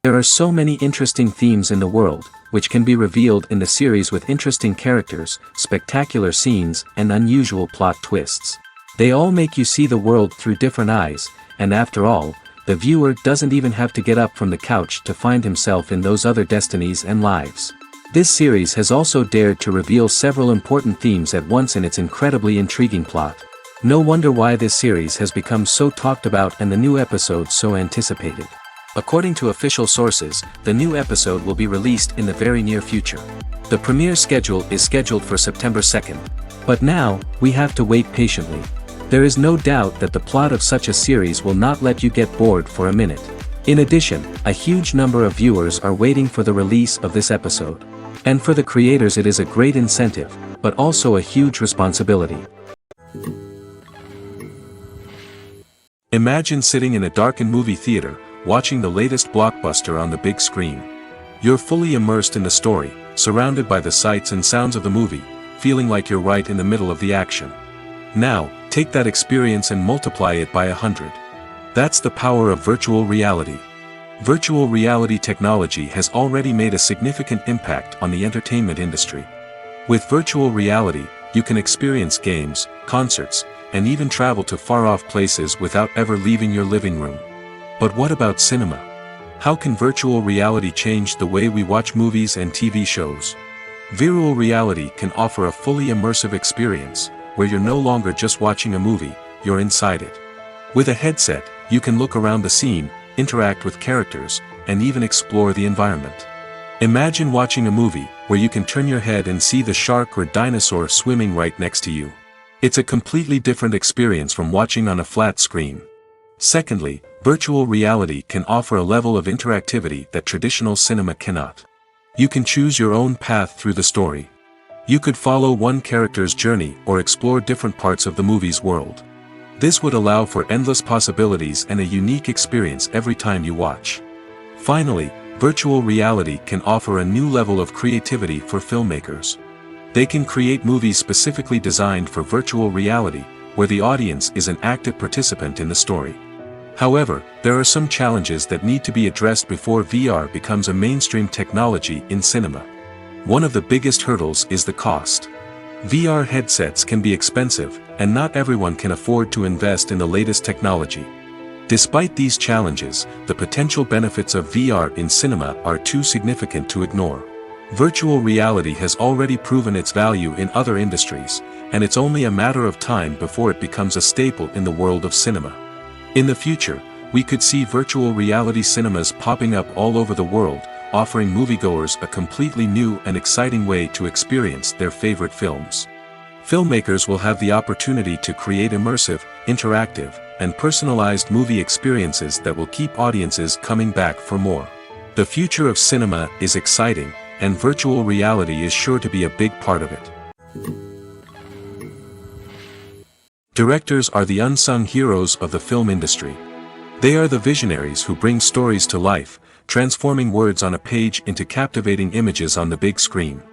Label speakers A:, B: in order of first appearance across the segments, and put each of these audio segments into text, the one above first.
A: There are so many interesting themes in the world, which can be revealed in the series with interesting characters, spectacular scenes, and unusual plot twists. They all make you see the world through different eyes, and after all, the viewer doesn't even have to get up from the couch to find himself in those other destinies and lives. This series has also dared to reveal several important themes at once in its incredibly intriguing plot. No wonder why this series has become so talked about and the new episodes so anticipated. According to official sources, the new episode will be released in the very near future. The premiere schedule is scheduled for September 2nd. But now, we have to wait patiently. There is no doubt that the plot of such a series will not let you get bored for a minute. In addition, a huge number of viewers are waiting for the release of this episode. And for the creators it is a great incentive, but also a huge responsibility.
B: Imagine sitting in a darkened movie theater, watching the latest blockbuster on the big screen. You're fully immersed in the story, surrounded by the sights and sounds of the movie, feeling like you're right in the middle of the action. Now, take that experience and multiply it by 100. That's the power of virtual reality. Virtual reality technology has already made a significant impact on the entertainment industry. With virtual reality, you can experience games, concerts, and even travel to far-off places without ever leaving your living room. But what about cinema? How can virtual reality change the way we watch movies and TV shows? Virtual reality can offer a fully immersive experience, where you're no longer just watching a movie, you're inside it. With a headset, you can look around the scene, interact with characters, and even explore the environment. Imagine watching a movie, where you can turn your head and see the shark or dinosaur swimming right next to you. It's a completely different experience from watching on a flat screen. Secondly, virtual reality can offer a level of interactivity that traditional cinema cannot. You can choose your own path through the story. You could follow one character's journey or explore different parts of the movie's world. This would allow for endless possibilities and a unique experience every time you watch. Finally, virtual reality can offer a new level of creativity for filmmakers. They can create movies specifically designed for virtual reality, where the audience is an active participant in the story. However, there are some challenges that need to be addressed before VR becomes a mainstream technology in cinema. One of the biggest hurdles is the cost. VR headsets can be expensive, and not everyone can afford to invest in the latest technology. Despite these challenges, the potential benefits of VR in cinema are too significant to ignore. Virtual reality has already proven its value in other industries, and it's only a matter of time before it becomes a staple in the world of cinema. In the future, we could see virtual reality cinemas popping up all over the world, offering moviegoers a completely new and exciting way to experience their favorite films. Filmmakers will have the opportunity to create immersive, interactive, and personalized movie experiences that will keep audiences coming back for more. The future of cinema is exciting, and virtual reality is sure to be a big part of it. Directors are the unsung heroes of the film industry. They are the visionaries who bring stories to life, transforming words on a page into captivating images on the big screen.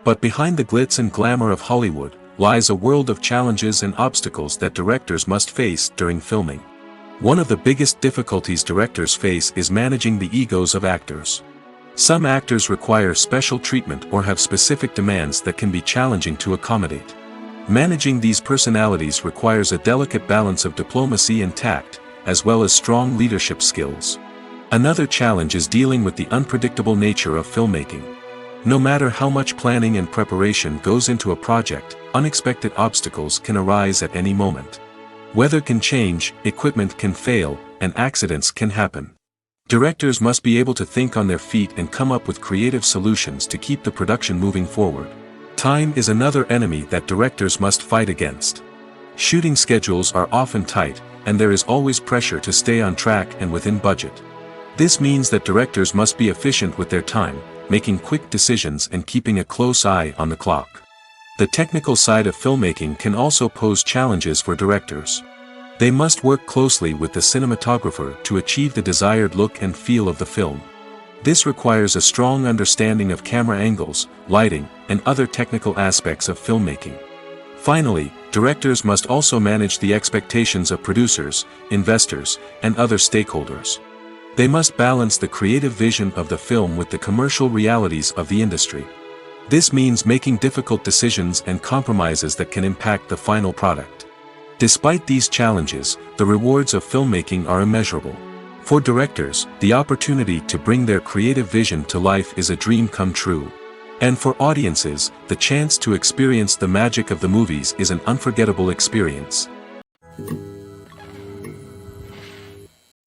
B: But behind the glitz and glamour of Hollywood, lies a world of challenges and obstacles that directors must face during filming. One of the biggest difficulties directors face is managing the egos of actors. Some actors require special treatment or have specific demands that can be challenging to accommodate. Managing these personalities requires a delicate balance of diplomacy and tact, as well as strong leadership skills. Another challenge is dealing with the unpredictable nature of filmmaking. No matter how much planning and preparation goes into a project, unexpected obstacles can arise at any moment. Weather can change, equipment can fail, and accidents can happen. Directors must be able to think on their feet and come up with creative solutions to keep the production moving forward. Time is another enemy that directors must fight against. Shooting schedules are often tight, and there is always pressure to stay on track and within budget. This means that directors must be efficient with their time, making quick decisions and keeping a close eye on the clock. The technical side of filmmaking can also pose challenges for directors. They must work closely with the cinematographer to achieve the desired look and feel of the film. This requires a strong understanding of camera angles, lighting, and other technical aspects of filmmaking. Finally, directors must also manage the expectations of producers, investors, and other stakeholders. They must balance the creative vision of the film with the commercial realities of the industry. This means making difficult decisions and compromises that can impact the final product. Despite these challenges, the rewards of filmmaking are immeasurable. For directors, the opportunity to bring their creative vision to life is a dream come true. And for audiences, the chance to experience the magic of the movies is an unforgettable experience.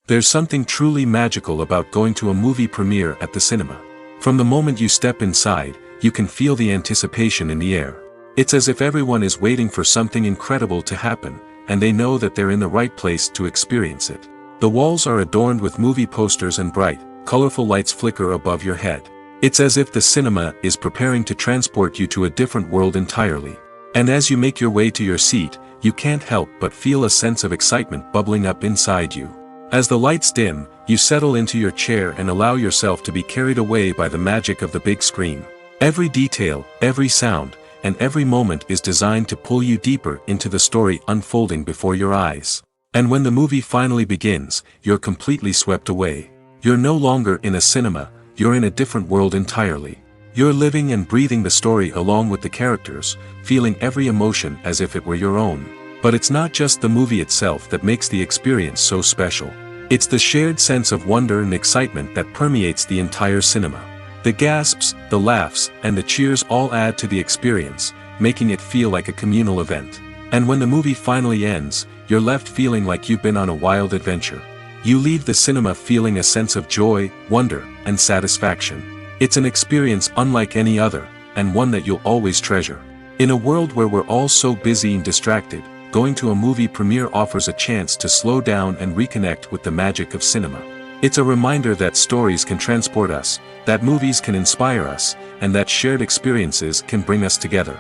B: There's something truly magical about going to a movie premiere at the cinema. From the moment you step inside, you can feel the anticipation in the air. It's as if everyone is waiting for something incredible to happen, and they know that they're in the right place to experience it. The walls are adorned with movie posters and bright, colorful lights flicker above your head. It's as if the cinema is preparing to transport you to a different world entirely. And as you make your way to your seat, you can't help but feel a sense of excitement bubbling up inside you. As the lights dim, you settle into your chair and allow yourself to be carried away by the magic of the big screen. Every detail, every sound, and every moment is designed to pull you deeper into the story unfolding before your eyes. And when the movie finally begins, you're completely swept away. You're no longer in a cinema, you're in a different world entirely. You're living and breathing the story along with the characters, feeling every emotion as if it were your own. But it's not just the movie itself that makes the experience so special. It's the shared sense of wonder and excitement that permeates the entire cinema. The gasps, the laughs, and the cheers all add to the experience, making it feel like a communal event. And when the movie finally ends, you're left feeling like you've been on a wild adventure. You leave the cinema feeling a sense of joy, wonder, and satisfaction. It's an experience unlike any other, and one that you'll always treasure. In a world where we're all so busy and distracted, going to a movie premiere offers a chance to slow down and reconnect with the magic of cinema. It's a reminder that stories can transport us, that movies can inspire us, and that shared experiences can bring us together.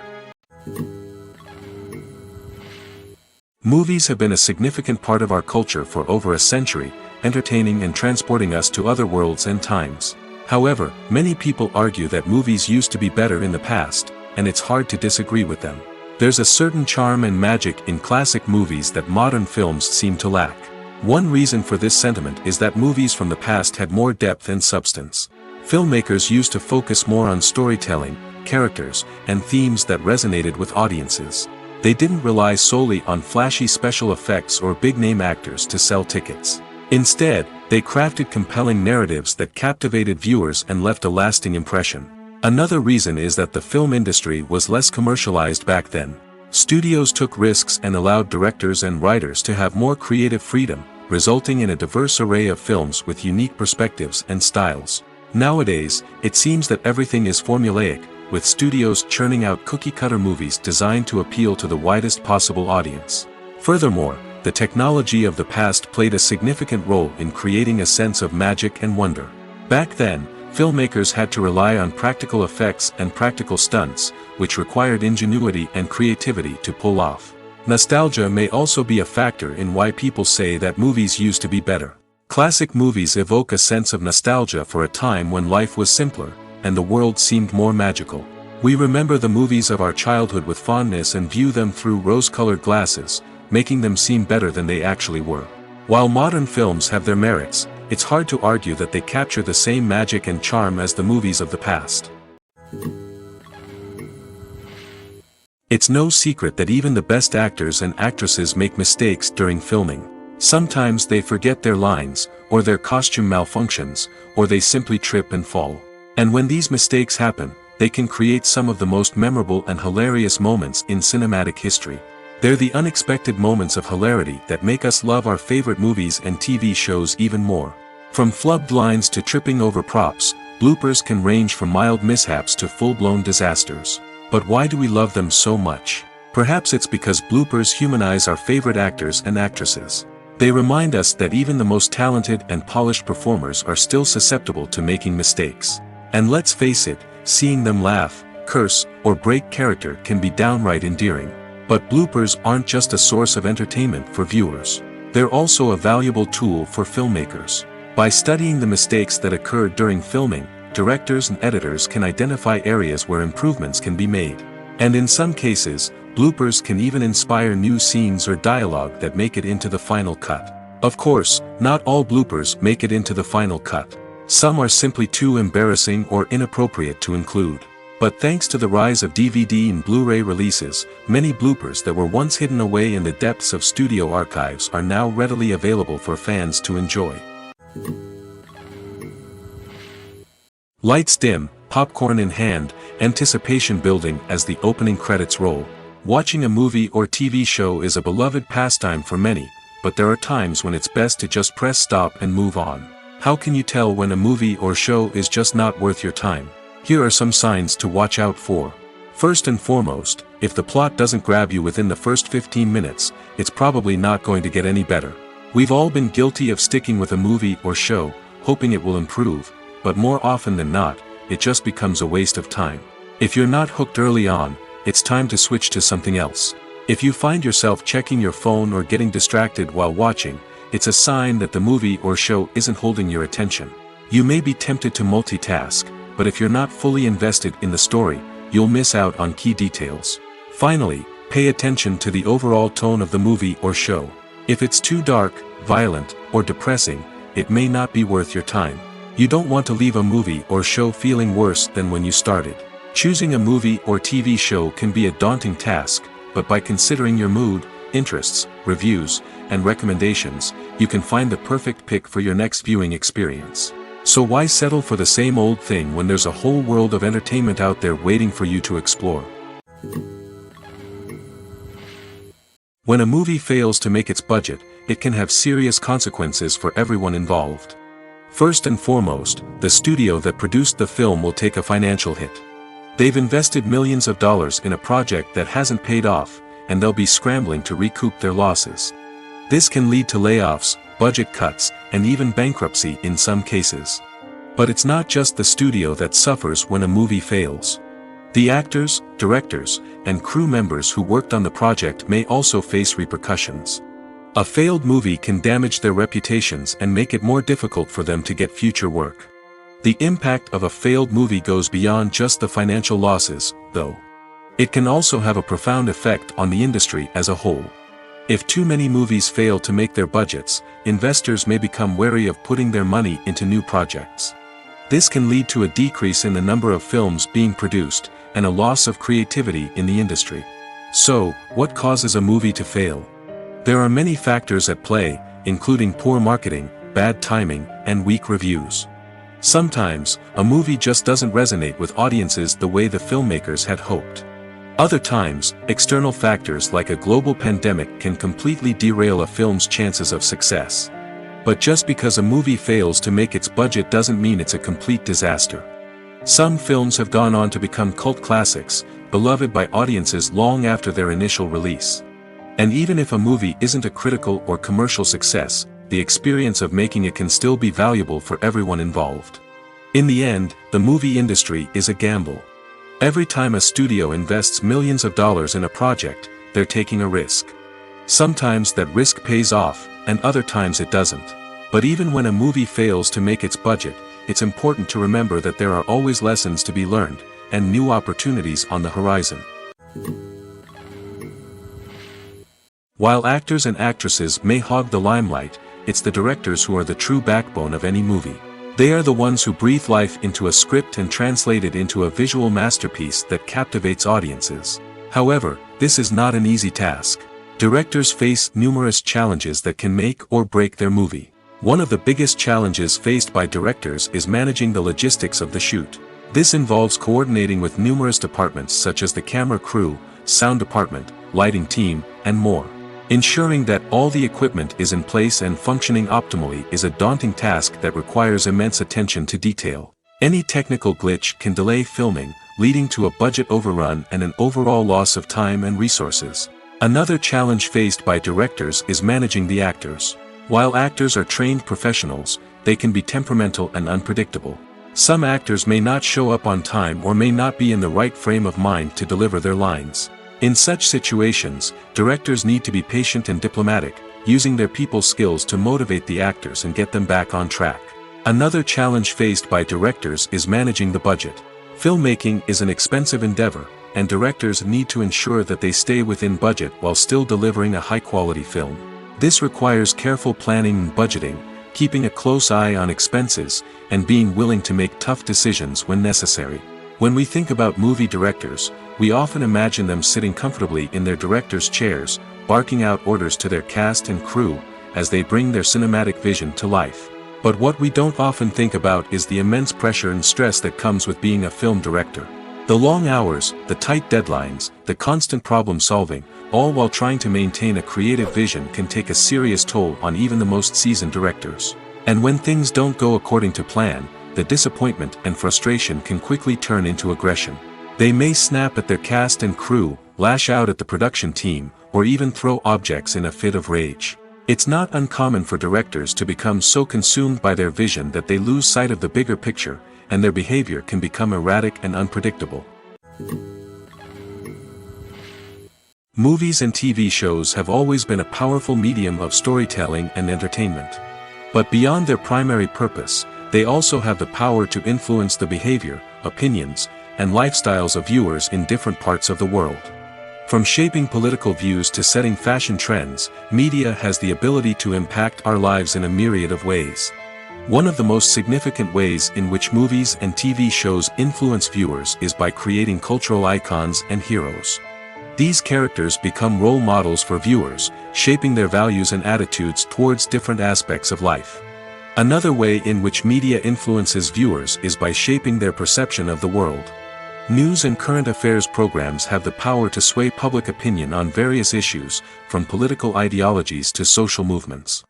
B: Movies have been a significant part of our culture for over a century, entertaining and transporting us to other worlds and times. However, many people argue that movies used to be better in the past, and it's hard to disagree with them. There's a certain charm and magic in classic movies that modern films seem to lack. One reason for this sentiment is that movies from the past had more depth and substance. Filmmakers used to focus more on storytelling, characters, and themes that resonated with audiences. They didn't rely solely on flashy special effects or big-name actors to sell tickets. Instead, they crafted compelling narratives that captivated viewers and left a lasting impression. Another reason is that the film industry was less commercialized back then. Studios took risks and allowed directors and writers to have more creative freedom, resulting in a diverse array of films with unique perspectives and styles. Nowadays, it seems that everything is formulaic, with studios churning out cookie-cutter movies designed to appeal to the widest possible audience. Furthermore, the technology of the past played a significant role in creating a sense of magic and wonder. Back then, filmmakers had to rely on practical effects and practical stunts, which required ingenuity and creativity to pull off. Nostalgia may also be a factor in why people say that movies used to be better. Classic movies evoke a sense of nostalgia for a time when life was simpler, and the world seemed more magical. We remember the movies of our childhood with fondness and view them through rose-colored glasses, making them seem better than they actually were. While modern films have their merits, it's hard to argue that they capture the same magic and charm as the movies of the past. It's no secret that even the best actors and actresses make mistakes during filming. Sometimes they forget their lines, or their costume malfunctions, or they simply trip and fall. And when these mistakes happen, they can create some of the most memorable and hilarious moments in cinematic history. They're the unexpected moments of hilarity that make us love our favorite movies and TV shows even more. From flubbed lines to tripping over props, bloopers can range from mild mishaps to full-blown disasters. But why do we love them so much? Perhaps it's because bloopers humanize our favorite actors and actresses. They remind us that even the most talented and polished performers are still susceptible to making mistakes. And let's face it, seeing them laugh, curse, or break character can be downright endearing. But bloopers aren't just a source of entertainment for viewers. They're also a valuable tool for filmmakers. By studying the mistakes that occurred during filming, directors and editors can identify areas where improvements can be made. And in some cases, bloopers can even inspire new scenes or dialogue that make it into the final cut. Of course, not all bloopers make it into the final cut. Some are simply too embarrassing or inappropriate to include. But thanks to the rise of DVD and Blu-ray releases, many bloopers that were once hidden away in the depths of studio archives are now readily available for fans to enjoy. Lights dim, popcorn in hand, anticipation building as the opening credits roll. Watching a movie or TV show is a beloved pastime for many, but there are times when it's best to just press stop and move on. How can you tell when a movie or show is just not worth your time? Here are some signs to watch out for. First and foremost, if the plot doesn't grab you within the first 15 minutes, it's probably not going to get any better. We've all been guilty of sticking with a movie or show, hoping it will improve, but more often than not, it just becomes a waste of time. If you're not hooked early on, it's time to switch to something else. If you find yourself checking your phone or getting distracted while watching, it's a sign that the movie or show isn't holding your attention. You may be tempted to multitask, but if you're not fully invested in the story, you'll miss out on key details. Finally, pay attention to the overall tone of the movie or show. If it's too dark, violent, or depressing, it may not be worth your time. You don't want to leave a movie or show feeling worse than when you started. Choosing a movie or TV show can be a daunting task, but by considering your mood, interests, reviews, and recommendations, you can find the perfect pick for your next viewing experience. So why settle for the same old thing when there's a whole world of entertainment out there waiting for you to explore? When a movie fails to make its budget, it can have serious consequences for everyone involved. First and foremost, the studio that produced the film will take a financial hit. They've invested millions of dollars in a project that hasn't paid off, and they'll be scrambling to recoup their losses. This can lead to layoffs, budget cuts, and even bankruptcy in some cases. But it's not just the studio that suffers when a movie fails. The actors, directors, and crew members who worked on the project may also face repercussions. A failed movie can damage their reputations and make it more difficult for them to get future work. The impact of a failed movie goes beyond just the financial losses, though. It can also have a profound effect on the industry as a whole. If too many movies fail to make their budgets, investors may become wary of putting their money into new projects. This can lead to a decrease in the number of films being produced, and a loss of creativity in the industry. So, what causes a movie to fail? There are many factors at play, including poor marketing, bad timing, and weak reviews. Sometimes, a movie just doesn't resonate with audiences the way the filmmakers had hoped. Other times, external factors like a global pandemic can completely derail a film's chances of success. But just because a movie fails to make its budget doesn't mean it's a complete disaster. Some films have gone on to become cult classics, beloved by audiences long after their initial release. And even if a movie isn't a critical or commercial success, the experience of making it can still be valuable for everyone involved. In the end, the movie industry is a gamble. Every time a studio invests millions of dollars in a project, they're taking a risk. Sometimes that risk pays off, and other times it doesn't. But even when a movie fails to make its budget, it's important to remember that there are always lessons to be learned, and new opportunities on the horizon. While actors and actresses may hog the limelight, it's the directors who are the true backbone of any movie. They are the ones who breathe life into a script and translate it into a visual masterpiece that captivates audiences. However, this is not an easy task. Directors face numerous challenges that can make or break their movie. One of the biggest challenges faced by directors is managing the logistics of the shoot. This involves coordinating with numerous departments such as the camera crew, sound department, lighting team, and more. Ensuring that all the equipment is in place and functioning optimally is a daunting task that requires immense attention to detail. Any technical glitch can delay filming, leading to a budget overrun and an overall loss of time and resources. Another challenge faced by directors is managing the actors. While actors are trained professionals, they can be temperamental and unpredictable. Some actors may not show up on time or may not be in the right frame of mind to deliver their lines. In such situations, directors need to be patient and diplomatic, using their people skills to motivate the actors and get them back on track. Another challenge faced by directors is managing the budget. Filmmaking is an expensive endeavor, and directors need to ensure that they stay within budget while still delivering a high-quality film. This requires careful planning and budgeting, keeping a close eye on expenses, and being willing to make tough decisions when necessary. When we think about movie directors, we often imagine them sitting comfortably in their director's chairs, barking out orders to their cast and crew, as they bring their cinematic vision to life. But what we don't often think about is the immense pressure and stress that comes with being a film director. The long hours, the tight deadlines, the constant problem solving, all while trying to maintain a creative vision can take a serious toll on even the most seasoned directors. And when things don't go according to plan, the disappointment and frustration can quickly turn into aggression. They may snap at their cast and crew, lash out at the production team, or even throw objects in a fit of rage. It's not uncommon for directors to become so consumed by their vision that they lose sight of the bigger picture, and their behavior can become erratic and unpredictable. Movies and TV shows have always been a powerful medium of storytelling and entertainment. But beyond their primary purpose, they also have the power to influence the behavior, opinions, and lifestyles of viewers in different parts of the world. From shaping political views to setting fashion trends, media has the ability to impact our lives in a myriad of ways. One of the most significant ways in which movies and TV shows influence viewers is by creating cultural icons and heroes. These characters become role models for viewers, shaping their values and attitudes towards different aspects of life. Another way in which media influences viewers is by shaping their perception of the world. News and current affairs programs have the power to sway public opinion on various issues, from political ideologies to social movements.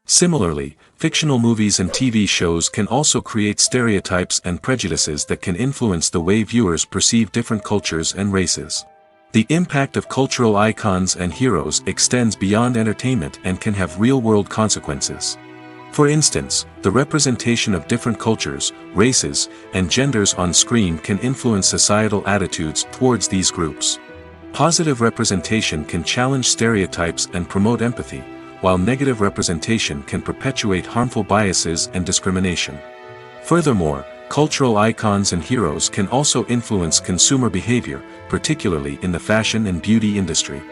B: Similarly, fictional movies and TV shows can also create stereotypes and prejudices that can influence the way viewers perceive different cultures and races. The impact of cultural icons and heroes extends beyond entertainment and can have real-world consequences. For instance, the representation of different cultures, races, and genders on screen can influence societal attitudes towards these groups. Positive representation can challenge stereotypes and promote empathy, while negative representation can perpetuate harmful biases and discrimination. Furthermore, cultural icons and heroes can also influence consumer behavior, particularly in the fashion and beauty industry.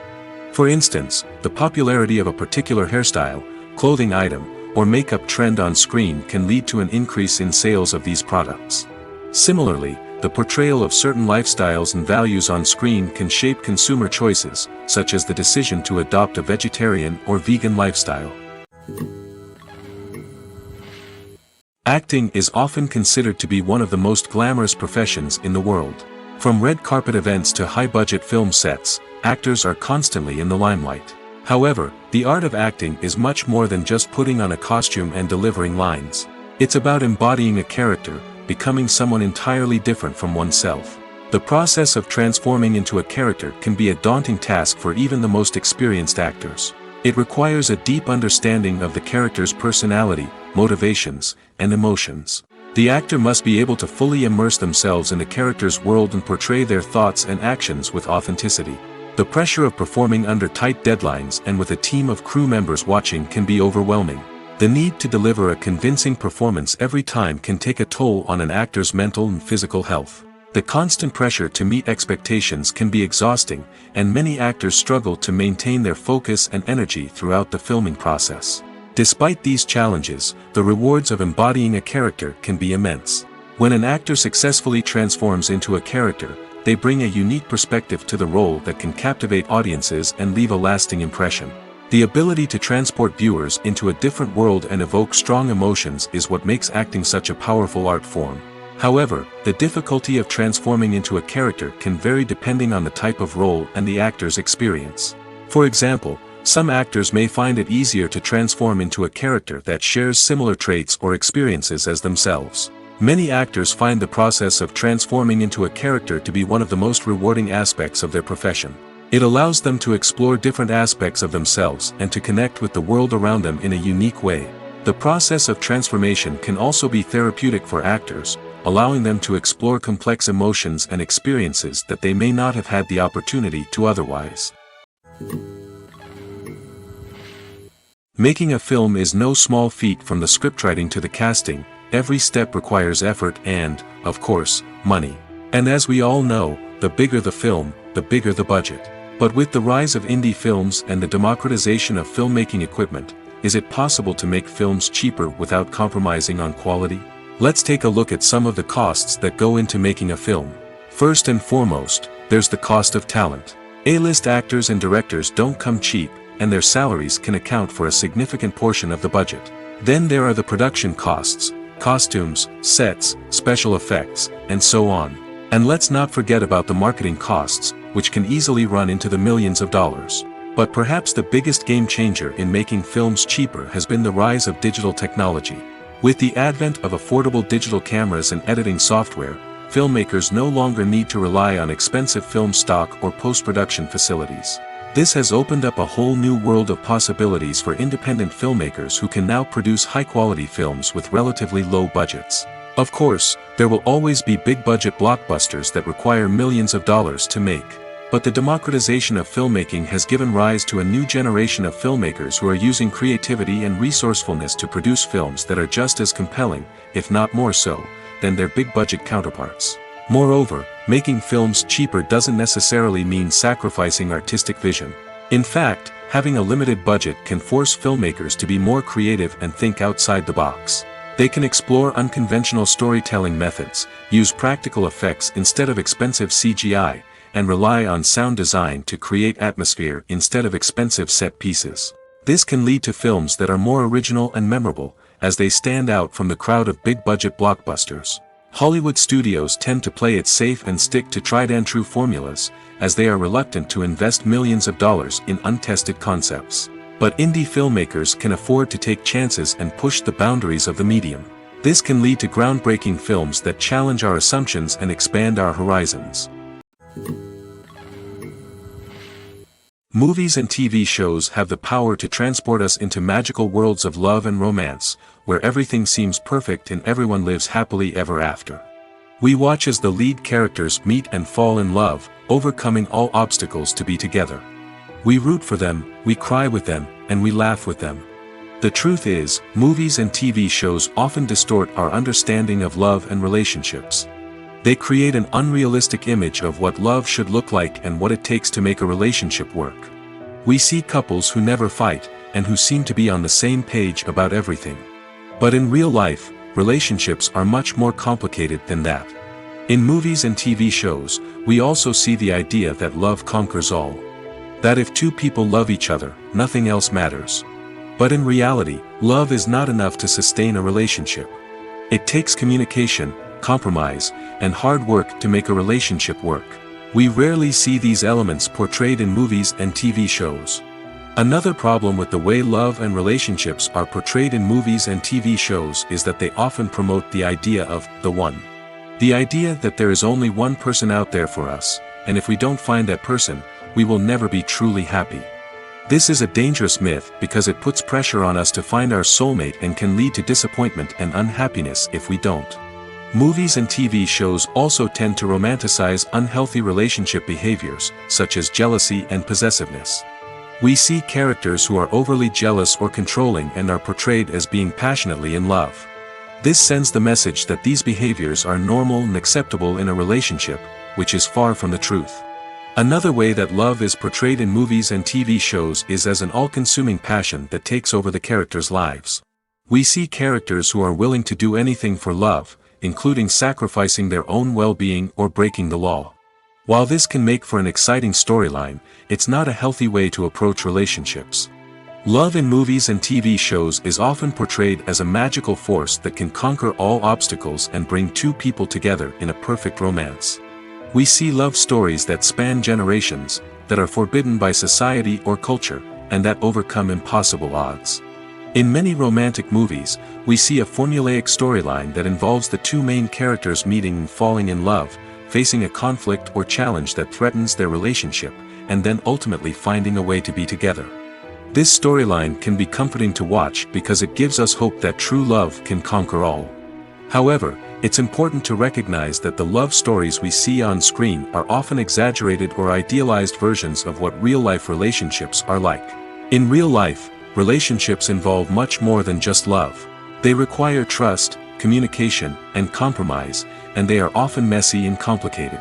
B: For instance, the popularity of a particular hairstyle, clothing item, or makeup trend on screen can lead to an increase in sales of these products. Similarly, the portrayal of certain lifestyles and values on screen can shape consumer choices, such as the decision to adopt a vegetarian or vegan lifestyle. Acting is often considered to be one of the most glamorous professions in the world. From red carpet events to high-budget film sets, actors are constantly in the limelight. However, the art of acting is much more than just putting on a costume and delivering lines. It's about embodying a character, becoming someone entirely different from oneself. The process of transforming into a character can be a daunting task for even the most experienced actors. It requires a deep understanding of the character's personality, motivations, and emotions. The actor must be able to fully immerse themselves in the character's world and portray their thoughts and actions with authenticity. The pressure of performing under tight deadlines and with a team of crew members watching can be overwhelming. The need to deliver a convincing performance every time can take a toll on an actor's mental and physical health. The constant pressure to meet expectations can be exhausting, and many actors struggle to maintain their focus and energy throughout the filming process. Despite these challenges, the rewards of embodying a character can be immense. When an actor successfully transforms into a character, they bring a unique perspective to the role that can captivate audiences and leave a lasting impression. The ability to transport viewers into a different world and evoke strong emotions is what makes acting such a powerful art form. However, the difficulty of transforming into a character can vary depending on the type of role and the actor's experience. For example, some actors may find it easier to transform into a character that shares similar traits or experiences as themselves. Many actors find the process of transforming into a character to be one of the most rewarding aspects of their profession. It allows them to explore different aspects of themselves and to connect with the world around them in a unique way. The process of transformation can also be therapeutic for actors, allowing them to explore complex emotions and experiences that they may not have had the opportunity to otherwise. Making a film is no small feat. From the scriptwriting to the casting. Every step requires effort and, of course, money. And as we all know, the bigger the film, the bigger the budget. But with the rise of indie films and the democratization of filmmaking equipment, is it possible to make films cheaper without compromising on quality? Let's take a look at some of the costs that go into making a film. First and foremost, there's the cost of talent. A-list actors and directors don't come cheap, and their salaries can account for a significant portion of the budget. Then there are the production costs. Costumes, sets, special effects, and so on. And let's not forget about the marketing costs, which can easily run into the millions of dollars. But perhaps the biggest game changer in making films cheaper has been the rise of digital technology. With the advent of affordable digital cameras and editing software, filmmakers no longer need to rely on expensive film stock or post-production facilities. This has opened up a whole new world of possibilities for independent filmmakers who can now produce high-quality films with relatively low budgets. Of course, there will always be big-budget blockbusters that require millions of dollars to make. But the democratization of filmmaking has given rise to a new generation of filmmakers who are using creativity and resourcefulness to produce films that are just as compelling, if not more so, than their big-budget counterparts. Moreover, making films cheaper doesn't necessarily mean sacrificing artistic vision. In fact, having a limited budget can force filmmakers to be more creative and think outside the box. They can explore unconventional storytelling methods, use practical effects instead of expensive CGI, and rely on sound design to create atmosphere instead of expensive set pieces. This can lead to films that are more original and memorable, as they stand out from the crowd of big-budget blockbusters. Hollywood studios tend to play it safe and stick to tried-and-true formulas, as they are reluctant to invest millions of dollars in untested concepts. But indie filmmakers can afford to take chances and push the boundaries of the medium. This can lead to groundbreaking films that challenge our assumptions and expand our horizons. Movies and TV shows have the power to transport us into magical worlds of love and romance, where everything seems perfect and everyone lives happily ever after. We watch as the lead characters meet and fall in love, overcoming all obstacles to be together. We root for them, we cry with them, and we laugh with them. The truth is, movies and TV shows often distort our understanding of love and relationships. They create an unrealistic image of what love should look like and what it takes to make a relationship work. We see couples who never fight, and who seem to be on the same page about everything. But in real life, relationships are much more complicated than that. In movies and TV shows, we also see the idea that love conquers all. That if two people love each other, nothing else matters. But in reality, love is not enough to sustain a relationship. It takes communication, compromise, and hard work to make a relationship work. We rarely see these elements portrayed in movies and TV shows. Another problem with the way love and relationships are portrayed in movies and TV shows is that they often promote the idea of the one. The idea that there is only one person out there for us, and if we don't find that person, we will never be truly happy. This is a dangerous myth because it puts pressure on us to find our soulmate and can lead to disappointment and unhappiness if we don't. Movies and TV shows also tend to romanticize unhealthy relationship behaviors, such as jealousy and possessiveness. We see characters who are overly jealous or controlling and are portrayed as being passionately in love. This sends the message that these behaviors are normal and acceptable in a relationship, which is far from the truth. Another way that love is portrayed in movies and TV shows is as an all-consuming passion that takes over the characters' lives. We see characters who are willing to do anything for love, including sacrificing their own well-being or breaking the law. While this can make for an exciting storyline, it's not a healthy way to approach relationships. Love in movies and TV shows is often portrayed as a magical force that can conquer all obstacles and bring two people together in a perfect romance. We see love stories that span generations, that are forbidden by society or culture, and that overcome impossible odds. In many romantic movies, we see a formulaic storyline that involves the two main characters meeting and falling in love, facing a conflict or challenge that threatens their relationship, and then ultimately finding a way to be together. This storyline can be comforting to watch because it gives us hope that true love can conquer all. However, it's important to recognize that the love stories we see on screen are often exaggerated or idealized versions of what real-life relationships are like. In real life, relationships involve much more than just love. They require trust, communication, and compromise, and they are often messy and complicated.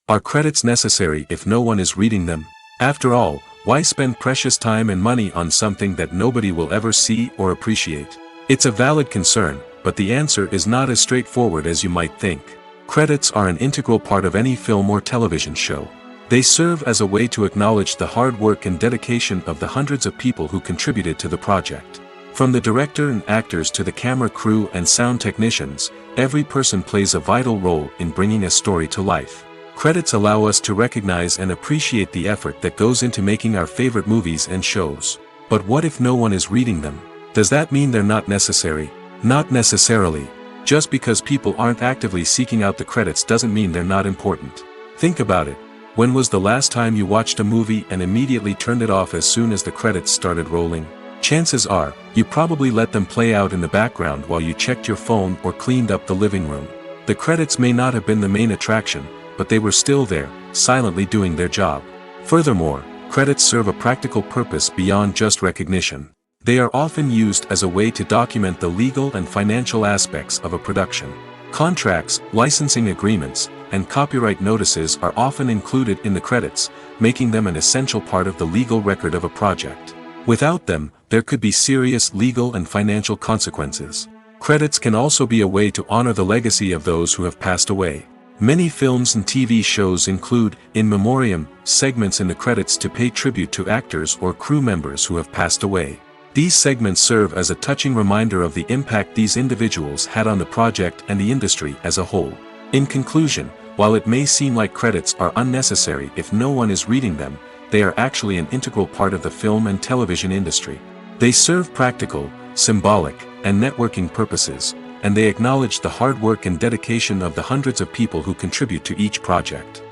B: Are credits necessary if no one is reading them? After all, why spend precious time and money on something that nobody will ever see or appreciate? It's a valid concern, but the answer is not as straightforward as you might think. Credits are an integral part of any film or television show. They serve as a way to acknowledge the hard work and dedication of the hundreds of people who contributed to the project. From the director and actors to the camera crew and sound technicians, every person plays a vital role in bringing a story to life. Credits allow us to recognize and appreciate the effort that goes into making our favorite movies and shows. But what if no one is reading them? Does that mean they're not necessary? Not necessarily. Just because people aren't actively seeking out the credits doesn't mean they're not important. Think about it. When was the last time you watched a movie and immediately turned it off as soon as the credits started rolling? Chances are, you probably let them play out in the background while you checked your phone or cleaned up the living room. The credits may not have been the main attraction, but they were still there, silently doing their job. Furthermore, credits serve a practical purpose beyond just recognition. They are often used as a way to document the legal and financial aspects of a production. Contracts, licensing agreements, and copyright notices are often included in the credits, making them an essential part of the legal record of a project. Without them, there could be serious legal and financial consequences. Credits can also be a way to honor the legacy of those who have passed away. Many films and TV shows include, in memoriam, segments in the credits to pay tribute to actors or crew members who have passed away. These segments serve as a touching reminder of the impact these individuals had on the project and the industry as a whole. In conclusion, while it may seem like credits are unnecessary if no one is reading them, they are actually an integral part of the film and television industry. They serve practical, symbolic, and networking purposes, and they acknowledge the hard work and dedication of the hundreds of people who contribute to each project.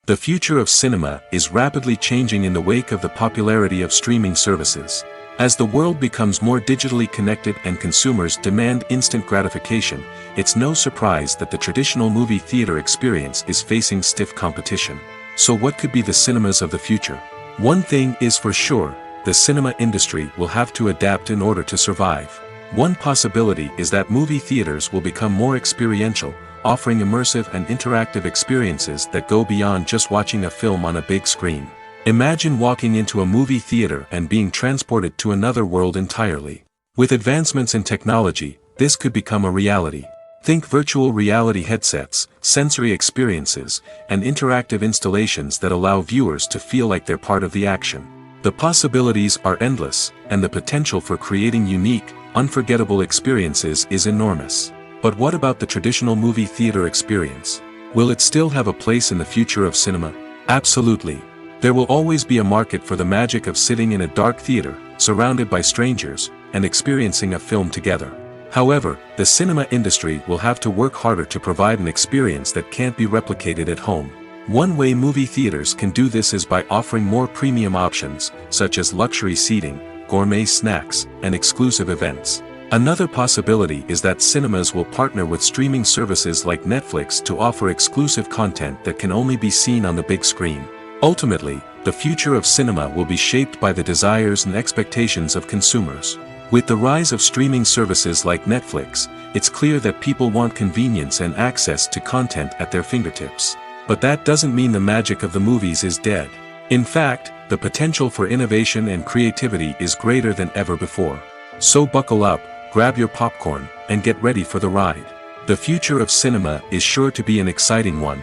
B: The future of cinema is rapidly changing in the wake of the popularity of streaming services. As the world becomes more digitally connected and consumers demand instant gratification, it's no surprise that the traditional movie theater experience is facing stiff competition. So what could be the cinemas of the future? One thing is for sure, the cinema industry will have to adapt in order to survive. One possibility is that movie theaters will become more experiential, offering immersive and interactive experiences that go beyond just watching a film on a big screen. Imagine walking into a movie theater and being transported to another world entirely. With advancements in technology, this could become a reality. Think virtual reality headsets, sensory experiences, and interactive installations that allow viewers to feel like they're part of the action. The possibilities are endless, and the potential for creating unique, unforgettable experiences is enormous. But what about the traditional movie theater experience? Will it still have a place in the future of cinema? Absolutely. There will always be a market for the magic of sitting in a dark theater, surrounded by strangers, and experiencing a film together. However, the cinema industry will have to work harder to provide an experience that can't be replicated at home. One way movie theaters can do this is by offering more premium options, such as luxury seating, gourmet snacks, and exclusive events. Another possibility is that cinemas will partner with streaming services like Netflix to offer exclusive content that can only be seen on the big screen. Ultimately, the future of cinema will be shaped by the desires and expectations of consumers. With the rise of streaming services like Netflix, it's clear that people want convenience and access to content at their fingertips. But that doesn't mean the magic of the movies is dead. In fact, the potential for innovation and creativity is greater than ever before. So buckle up, grab your popcorn, and get ready for the ride. The future of cinema is sure to be an exciting one.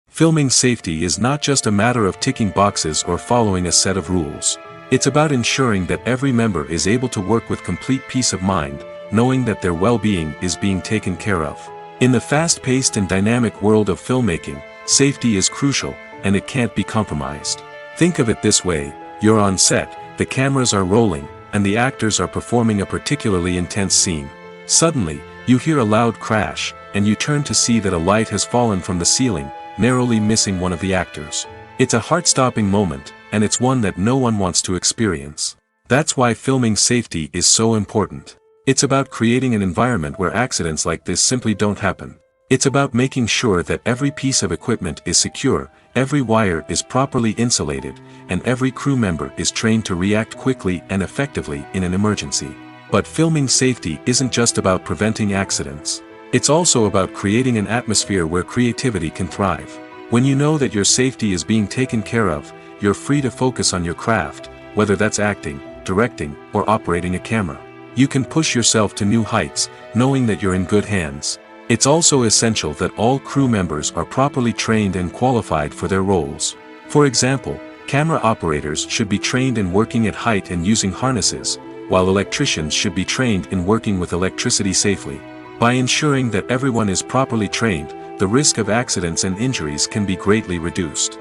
B: Filming safety is not just a matter of ticking boxes or following a set of rules. It's about ensuring that every member is able to work with complete peace of mind, knowing that their well-being is being taken care of. In the fast-paced and dynamic world of filmmaking, safety is crucial, and it can't be compromised. Think of it this way: you're on set, the cameras are rolling, and the actors are performing a particularly intense scene. Suddenly, you hear a loud crash, and you turn to see that a light has fallen from the ceiling, narrowly missing one of the actors. It's a heart-stopping moment, and it's one that no one wants to experience. That's why filming safety is so important. It's about creating an environment where accidents like this simply don't happen. It's about making sure that every piece of equipment is secure, every wire is properly insulated, and every crew member is trained to react quickly and effectively in an emergency. But filming safety isn't just about preventing accidents. It's also about creating an atmosphere where creativity can thrive. When you know that your safety is being taken care of, you're free to focus on your craft, whether that's acting, directing, or operating a camera. You can push yourself to new heights, knowing that you're in good hands. It's also essential that all crew members are properly trained and qualified for their roles. For example, camera operators should be trained in working at height and using harnesses, while electricians should be trained in working with electricity safely. By ensuring that everyone is properly trained, the risk of accidents and injuries can be greatly reduced.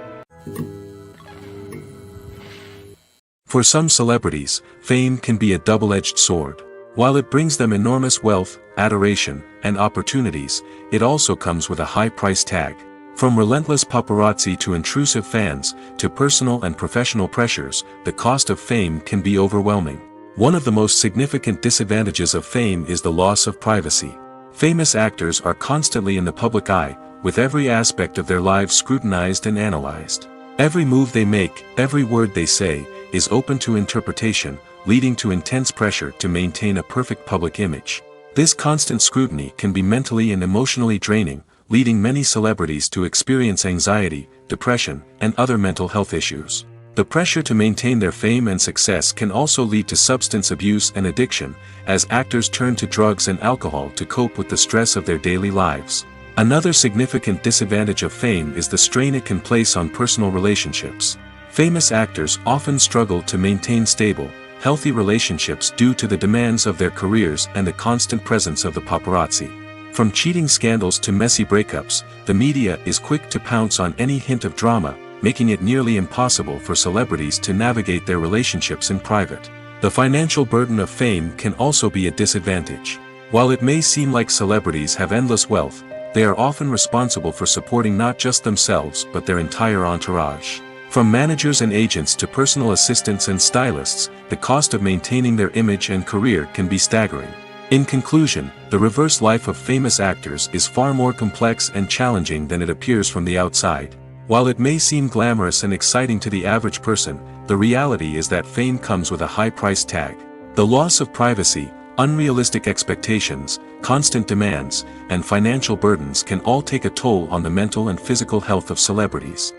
B: For some celebrities, fame can be a double-edged sword. While it brings them enormous wealth, adoration, and opportunities, it also comes with a high price tag. From relentless paparazzi to intrusive fans, to personal and professional pressures, the cost of fame can be overwhelming. One of the most significant disadvantages of fame is the loss of privacy. Famous actors are constantly in the public eye, with every aspect of their lives scrutinized and analyzed. Every move they make, every word they say, is open to interpretation, leading to intense pressure to maintain a perfect public image. This constant scrutiny can be mentally and emotionally draining, leading many celebrities to experience anxiety, depression, and other mental health issues. The pressure to maintain their fame and success can also lead to substance abuse and addiction, as actors turn to drugs and alcohol to cope with the stress of their daily lives. Another significant disadvantage of fame is the strain it can place on personal relationships. Famous actors often struggle to maintain stable, healthy relationships due to the demands of their careers and the constant presence of the paparazzi. From cheating scandals to messy breakups, the media is quick to pounce on any hint of drama, making it nearly impossible for celebrities to navigate their relationships in private. The financial burden of fame can also be a disadvantage. While it may seem like celebrities have endless wealth, they are often responsible for supporting not just themselves but their entire entourage. From managers and agents to personal assistants and stylists, the cost of maintaining their image and career can be staggering. In conclusion, the reverse life of famous actors is far more complex and challenging than it appears from the outside. While it may seem glamorous and exciting to the average person, the reality is that fame comes with a high price tag. The loss of privacy, unrealistic expectations, constant demands, and financial burdens can all take a toll on the mental and physical health of celebrities.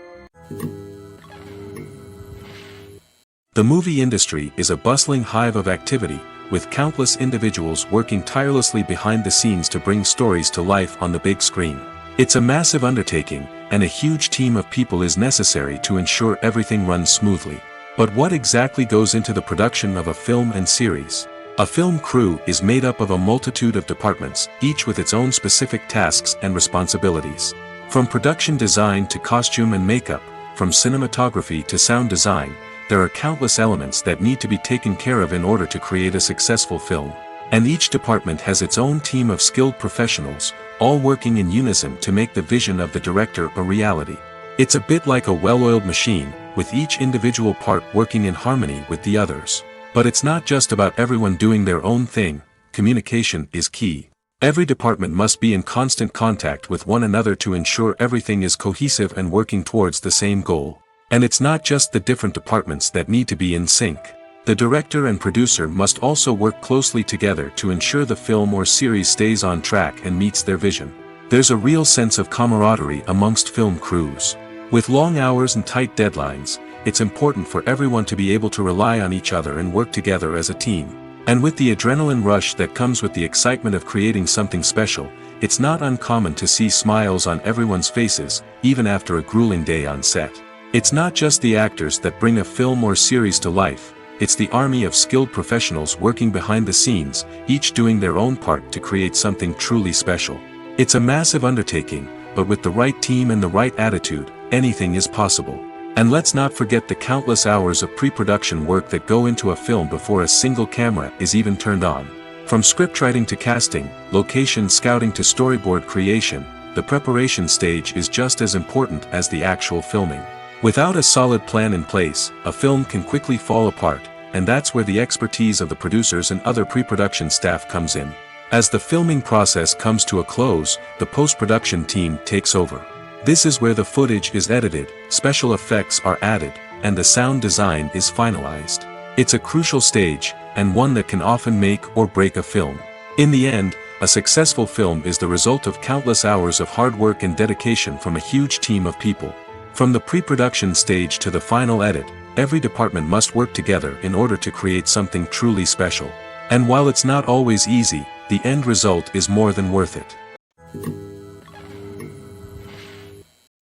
B: The movie industry is a bustling hive of activity, with countless individuals working tirelessly behind the scenes to bring stories to life on the big screen. It's a massive undertaking, and a huge team of people is necessary to ensure everything runs smoothly. But what exactly goes into the production of a film and series? A film crew is made up of a multitude of departments, each with its own specific tasks and responsibilities. From production design to costume and makeup, from cinematography to sound design, there are countless elements that need to be taken care of in order to create a successful film. And each department has its own team of skilled professionals, all working in unison to make the vision of the director a reality. It's a bit like a well-oiled machine, with each individual part working in harmony with the others. But it's not just about everyone doing their own thing. Communication is key. Every department must be in constant contact with one another to ensure everything is cohesive and working towards the same goal. And it's not just the different departments that need to be in sync. The director and producer must also work closely together to ensure the film or series stays on track and meets their vision. There's a real sense of camaraderie amongst film crews. With long hours and tight deadlines, it's important for everyone to be able to rely on each other and work together as a team. And with the adrenaline rush that comes with the excitement of creating something special, it's not uncommon to see smiles on everyone's faces, even after a grueling day on set. It's not just the actors that bring a film or series to life, it's the army of skilled professionals working behind the scenes, each doing their own part to create something truly special. It's a massive undertaking, but with the right team and the right attitude, anything is possible. And let's not forget the countless hours of pre-production work that go into a film before a single camera is even turned on. From scriptwriting to casting, location scouting to storyboard creation, the preparation stage is just as important as the actual filming. Without a solid plan in place, a film can quickly fall apart, and that's where the expertise of the producers and other pre-production staff comes in. As the filming process comes to a close, the post-production team takes over. This is where the footage is edited, special effects are added, and the sound design is finalized. It's a crucial stage, and one that can often make or break a film. In the end, a successful film is the result of countless hours of hard work and dedication from a huge team of people. From the pre-production stage to the final edit, every department must work together in order to create something truly special. And while it's not always easy, the end result is more than worth it.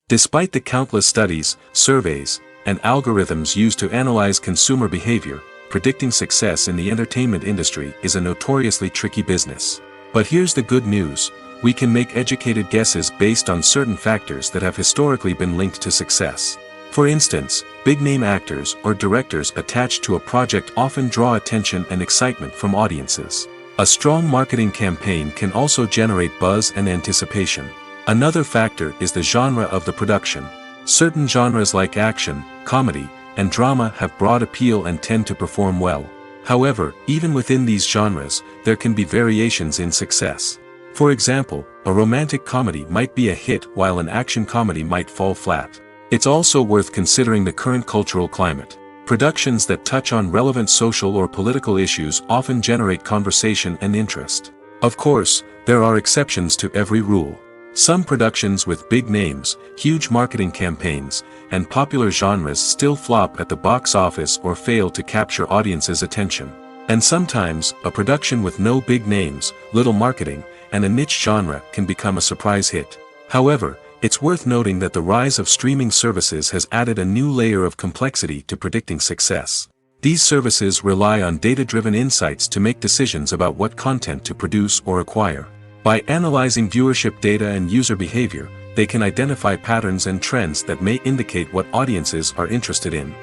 B: Despite the countless studies, surveys, and algorithms used to analyze consumer behavior, predicting success in the entertainment industry is a notoriously tricky business. But here's the good news: we can make educated guesses based on certain factors that have historically been linked to success. For instance, big-name actors or directors attached to a project often draw attention and excitement from audiences. A strong marketing campaign can also generate buzz and anticipation. Another factor is the genre of the production. Certain genres like action, comedy, and drama have broad appeal and tend to perform well. However, even within these genres, there can be variations in success. For example, a romantic comedy might be a hit while an action comedy might fall flat. It's also worth considering the current cultural climate. Productions that touch on relevant social or political issues often generate conversation and interest. Of course, there are exceptions to every rule. Some productions with big names, huge marketing campaigns, and popular genres still flop at the box office or fail to capture audiences' attention. And sometimes, a production with no big names, little marketing, and a niche genre can become a surprise hit. However, it's worth noting that the rise of streaming services has added a new layer of complexity to predicting success. These services rely on data-driven insights to make decisions about what content to produce or acquire. By analyzing viewership data and user behavior, they can identify patterns and trends that may indicate what audiences are interested in.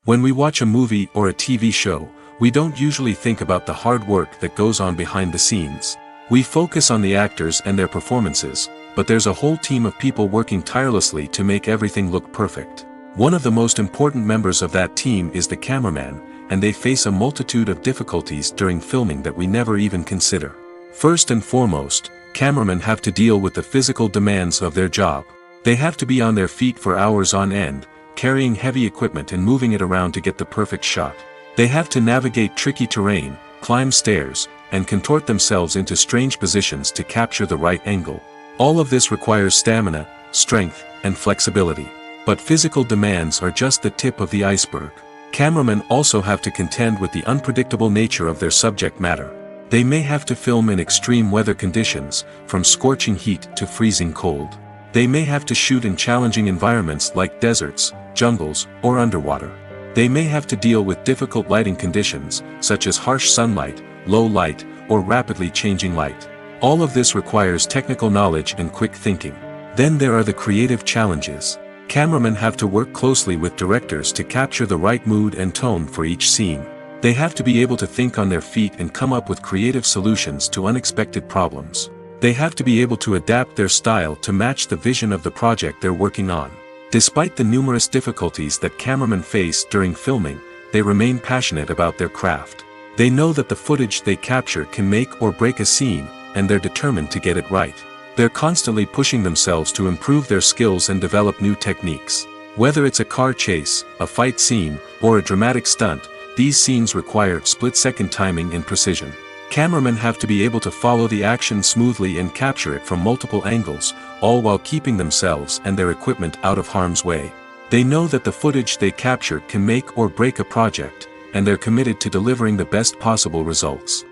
B: When we watch a movie or a TV show, we don't usually think about the hard work that goes on behind the scenes. We focus on the actors and their performances, but there's a whole team of people working tirelessly to make everything look perfect. One of the most important members of that team is the cameraman, and they face a multitude of difficulties during filming that we never even consider. First and foremost, cameramen have to deal with the physical demands of their job. They have to be on their feet for hours on end, carrying heavy equipment and moving it around to get the perfect shot. They have to navigate tricky terrain, climb stairs, and contort themselves into strange positions to capture the right angle. All of this requires stamina, strength, and flexibility. But physical demands are just the tip of the iceberg. Cameramen also have to contend with the unpredictable nature of their subject matter. They may have to film in extreme weather conditions, from scorching heat to freezing cold. They may have to shoot in challenging environments like deserts, jungles, or underwater. They may have to deal with difficult lighting conditions, such as harsh sunlight, low light, or rapidly changing light. All of this requires technical knowledge and quick thinking. Then there are the creative challenges. Cameramen have to work closely with directors to capture the right mood and tone for each scene. They have to be able to think on their feet and come up with creative solutions to unexpected problems. They have to be able to adapt their style to match the vision of the project they're working on. Despite the numerous difficulties that cameramen face during filming, they remain passionate about their craft. They know that the footage they capture can make or break a scene, and they're determined to get it right. They're constantly pushing themselves to improve their skills and develop new techniques. Whether it's a car chase, a fight scene, or a dramatic stunt, these scenes require split-second timing and precision. Cameramen have to be able to follow the action smoothly and capture it from multiple angles, all while keeping themselves and their equipment out of harm's way. They know that the footage they capture can make or break a project, and they're committed to delivering the best possible results.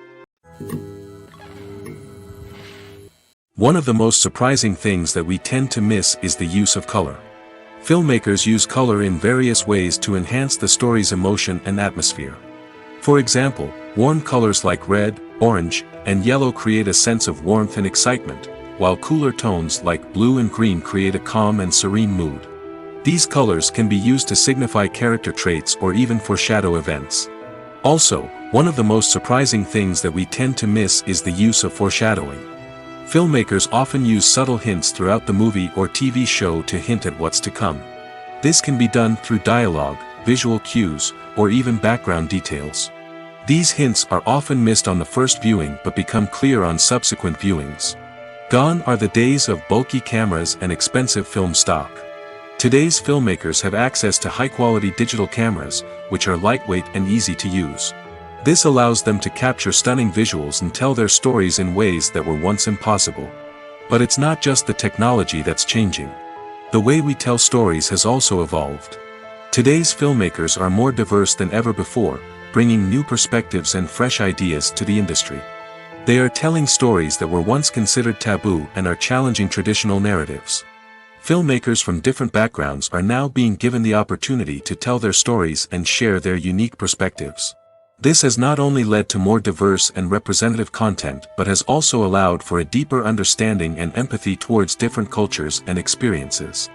B: One of the most surprising things that we tend to miss is the use of color. Filmmakers use color in various ways to enhance the story's emotion and atmosphere. For example, warm colors like red, orange, and yellow create a sense of warmth and excitement, while cooler tones like blue and green create a calm and serene mood. These colors can be used to signify character traits or even foreshadow events. Also, one of the most surprising things that we tend to miss is the use of foreshadowing. Filmmakers often use subtle hints throughout the movie or TV show to hint at what's to come. This can be done through dialogue, visual cues, or even background details. These hints are often missed on the first viewing but become clear on subsequent viewings. Gone are the days of bulky cameras and expensive film stock. Today's filmmakers have access to high-quality digital cameras, which are lightweight and easy to use. This allows them to capture stunning visuals and tell their stories in ways that were once impossible. But it's not just the technology that's changing. The way we tell stories has also evolved. Today's filmmakers are more diverse than ever before, bringing new perspectives and fresh ideas to the industry. They are telling stories that were once considered taboo and are challenging traditional narratives. Filmmakers from different backgrounds are now being given the opportunity to tell their stories and share their unique perspectives. This has not only led to more diverse and representative content but has also allowed for a deeper understanding and empathy towards different cultures and experiences.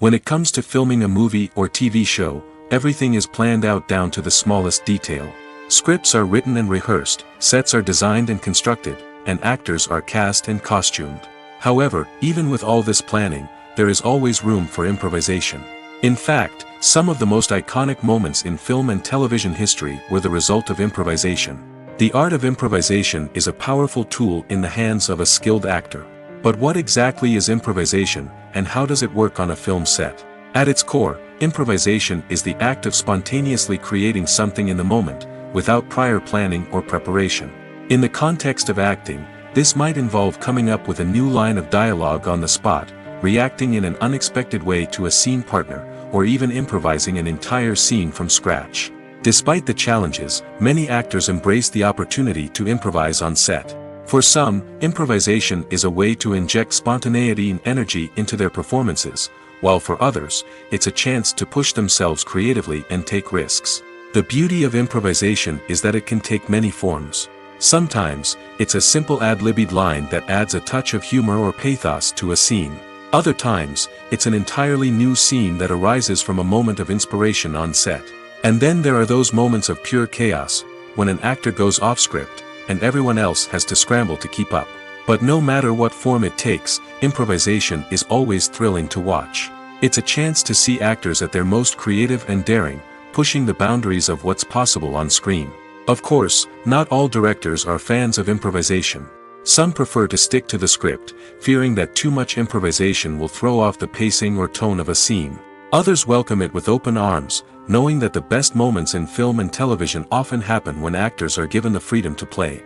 B: When it comes to filming a movie or TV show, everything is planned out down to the smallest detail. Scripts are written and rehearsed, sets are designed and constructed, and actors are cast and costumed. However, even with all this planning, there is always room for improvisation. In fact, some of the most iconic moments in film and television history were the result of improvisation. The art of improvisation is a powerful tool in the hands of a skilled actor. But what exactly is improvisation, and how does it work on a film set? At its core, improvisation is the act of spontaneously creating something in the moment, without prior planning or preparation. In the context of acting, this might involve coming up with a new line of dialogue on the spot, reacting in an unexpected way to a scene partner, or even improvising an entire scene from scratch. Despite the challenges, many actors embrace the opportunity to improvise on set. For some, improvisation is a way to inject spontaneity and energy into their performances, while for others, it's a chance to push themselves creatively and take risks. The beauty of improvisation is that it can take many forms. Sometimes, it's a simple ad-libbed line that adds a touch of humor or pathos to a scene. Other times, it's an entirely new scene that arises from a moment of inspiration on set. And then there are those moments of pure chaos, when an actor goes off script, and everyone else has to scramble to keep up. But no matter what form it takes, improvisation is always thrilling to watch. It's a chance to see actors at their most creative and daring, pushing the boundaries of what's possible on screen. Of course, not all directors are fans of improvisation. Some prefer to stick to the script, fearing that too much improvisation will throw off the pacing or tone of a scene. Others welcome it with open arms, knowing that the best moments in film and television often happen when actors are given the freedom to play.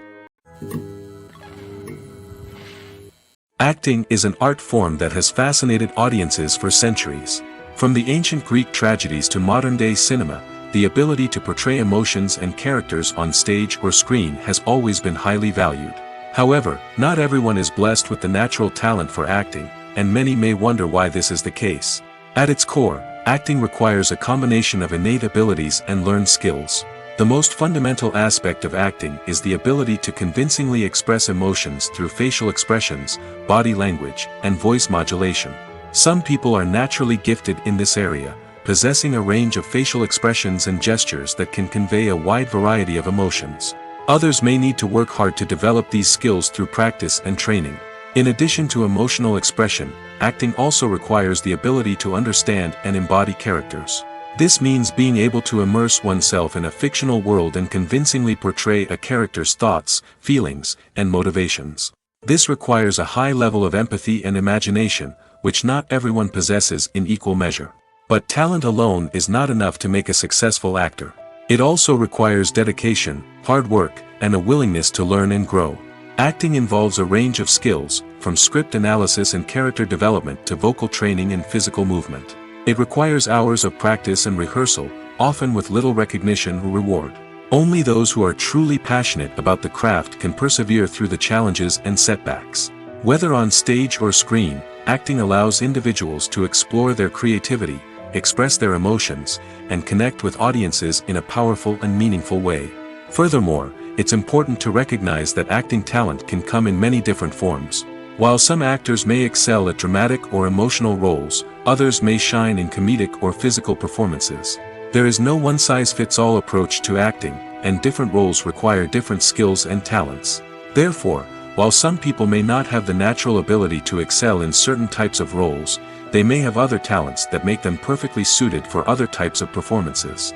B: Acting is an art form that has fascinated audiences for centuries. From the ancient Greek tragedies to modern-day cinema, the ability to portray emotions and characters on stage or screen has always been highly valued. However, not everyone is blessed with the natural talent for acting, and many may wonder why this is the case. At its core, acting requires a combination of innate abilities and learned skills. The most fundamental aspect of acting is the ability to convincingly express emotions through facial expressions, body language, and voice modulation. Some people are naturally gifted in this area, possessing a range of facial expressions and gestures that can convey a wide variety of emotions. Others may need to work hard to develop these skills through practice and training. In addition to emotional expression, acting also requires the ability to understand and embody characters. This means being able to immerse oneself in a fictional world and convincingly portray a character's thoughts, feelings, and motivations. This requires a high level of empathy and imagination, which not everyone possesses in equal measure. But talent alone is not enough to make a successful actor. It also requires dedication, hard work, and a willingness to learn and grow. Acting involves a range of skills, from script analysis and character development to vocal training and physical movement. It requires hours of practice and rehearsal, often with little recognition or reward. Only those who are truly passionate about the craft can persevere through the challenges and setbacks. Whether on stage or screen, acting allows individuals to explore their creativity, express their emotions, and connect with audiences in a powerful and meaningful way. Furthermore, it's important to recognize that acting talent can come in many different forms. While some actors may excel at dramatic or emotional roles, others may shine in comedic or physical performances. There is no one-size-fits-all approach to acting, and different roles require different skills and talents. Therefore, while some people may not have the natural ability to excel in certain types of roles, they may have other talents that make them perfectly suited for other types of performances.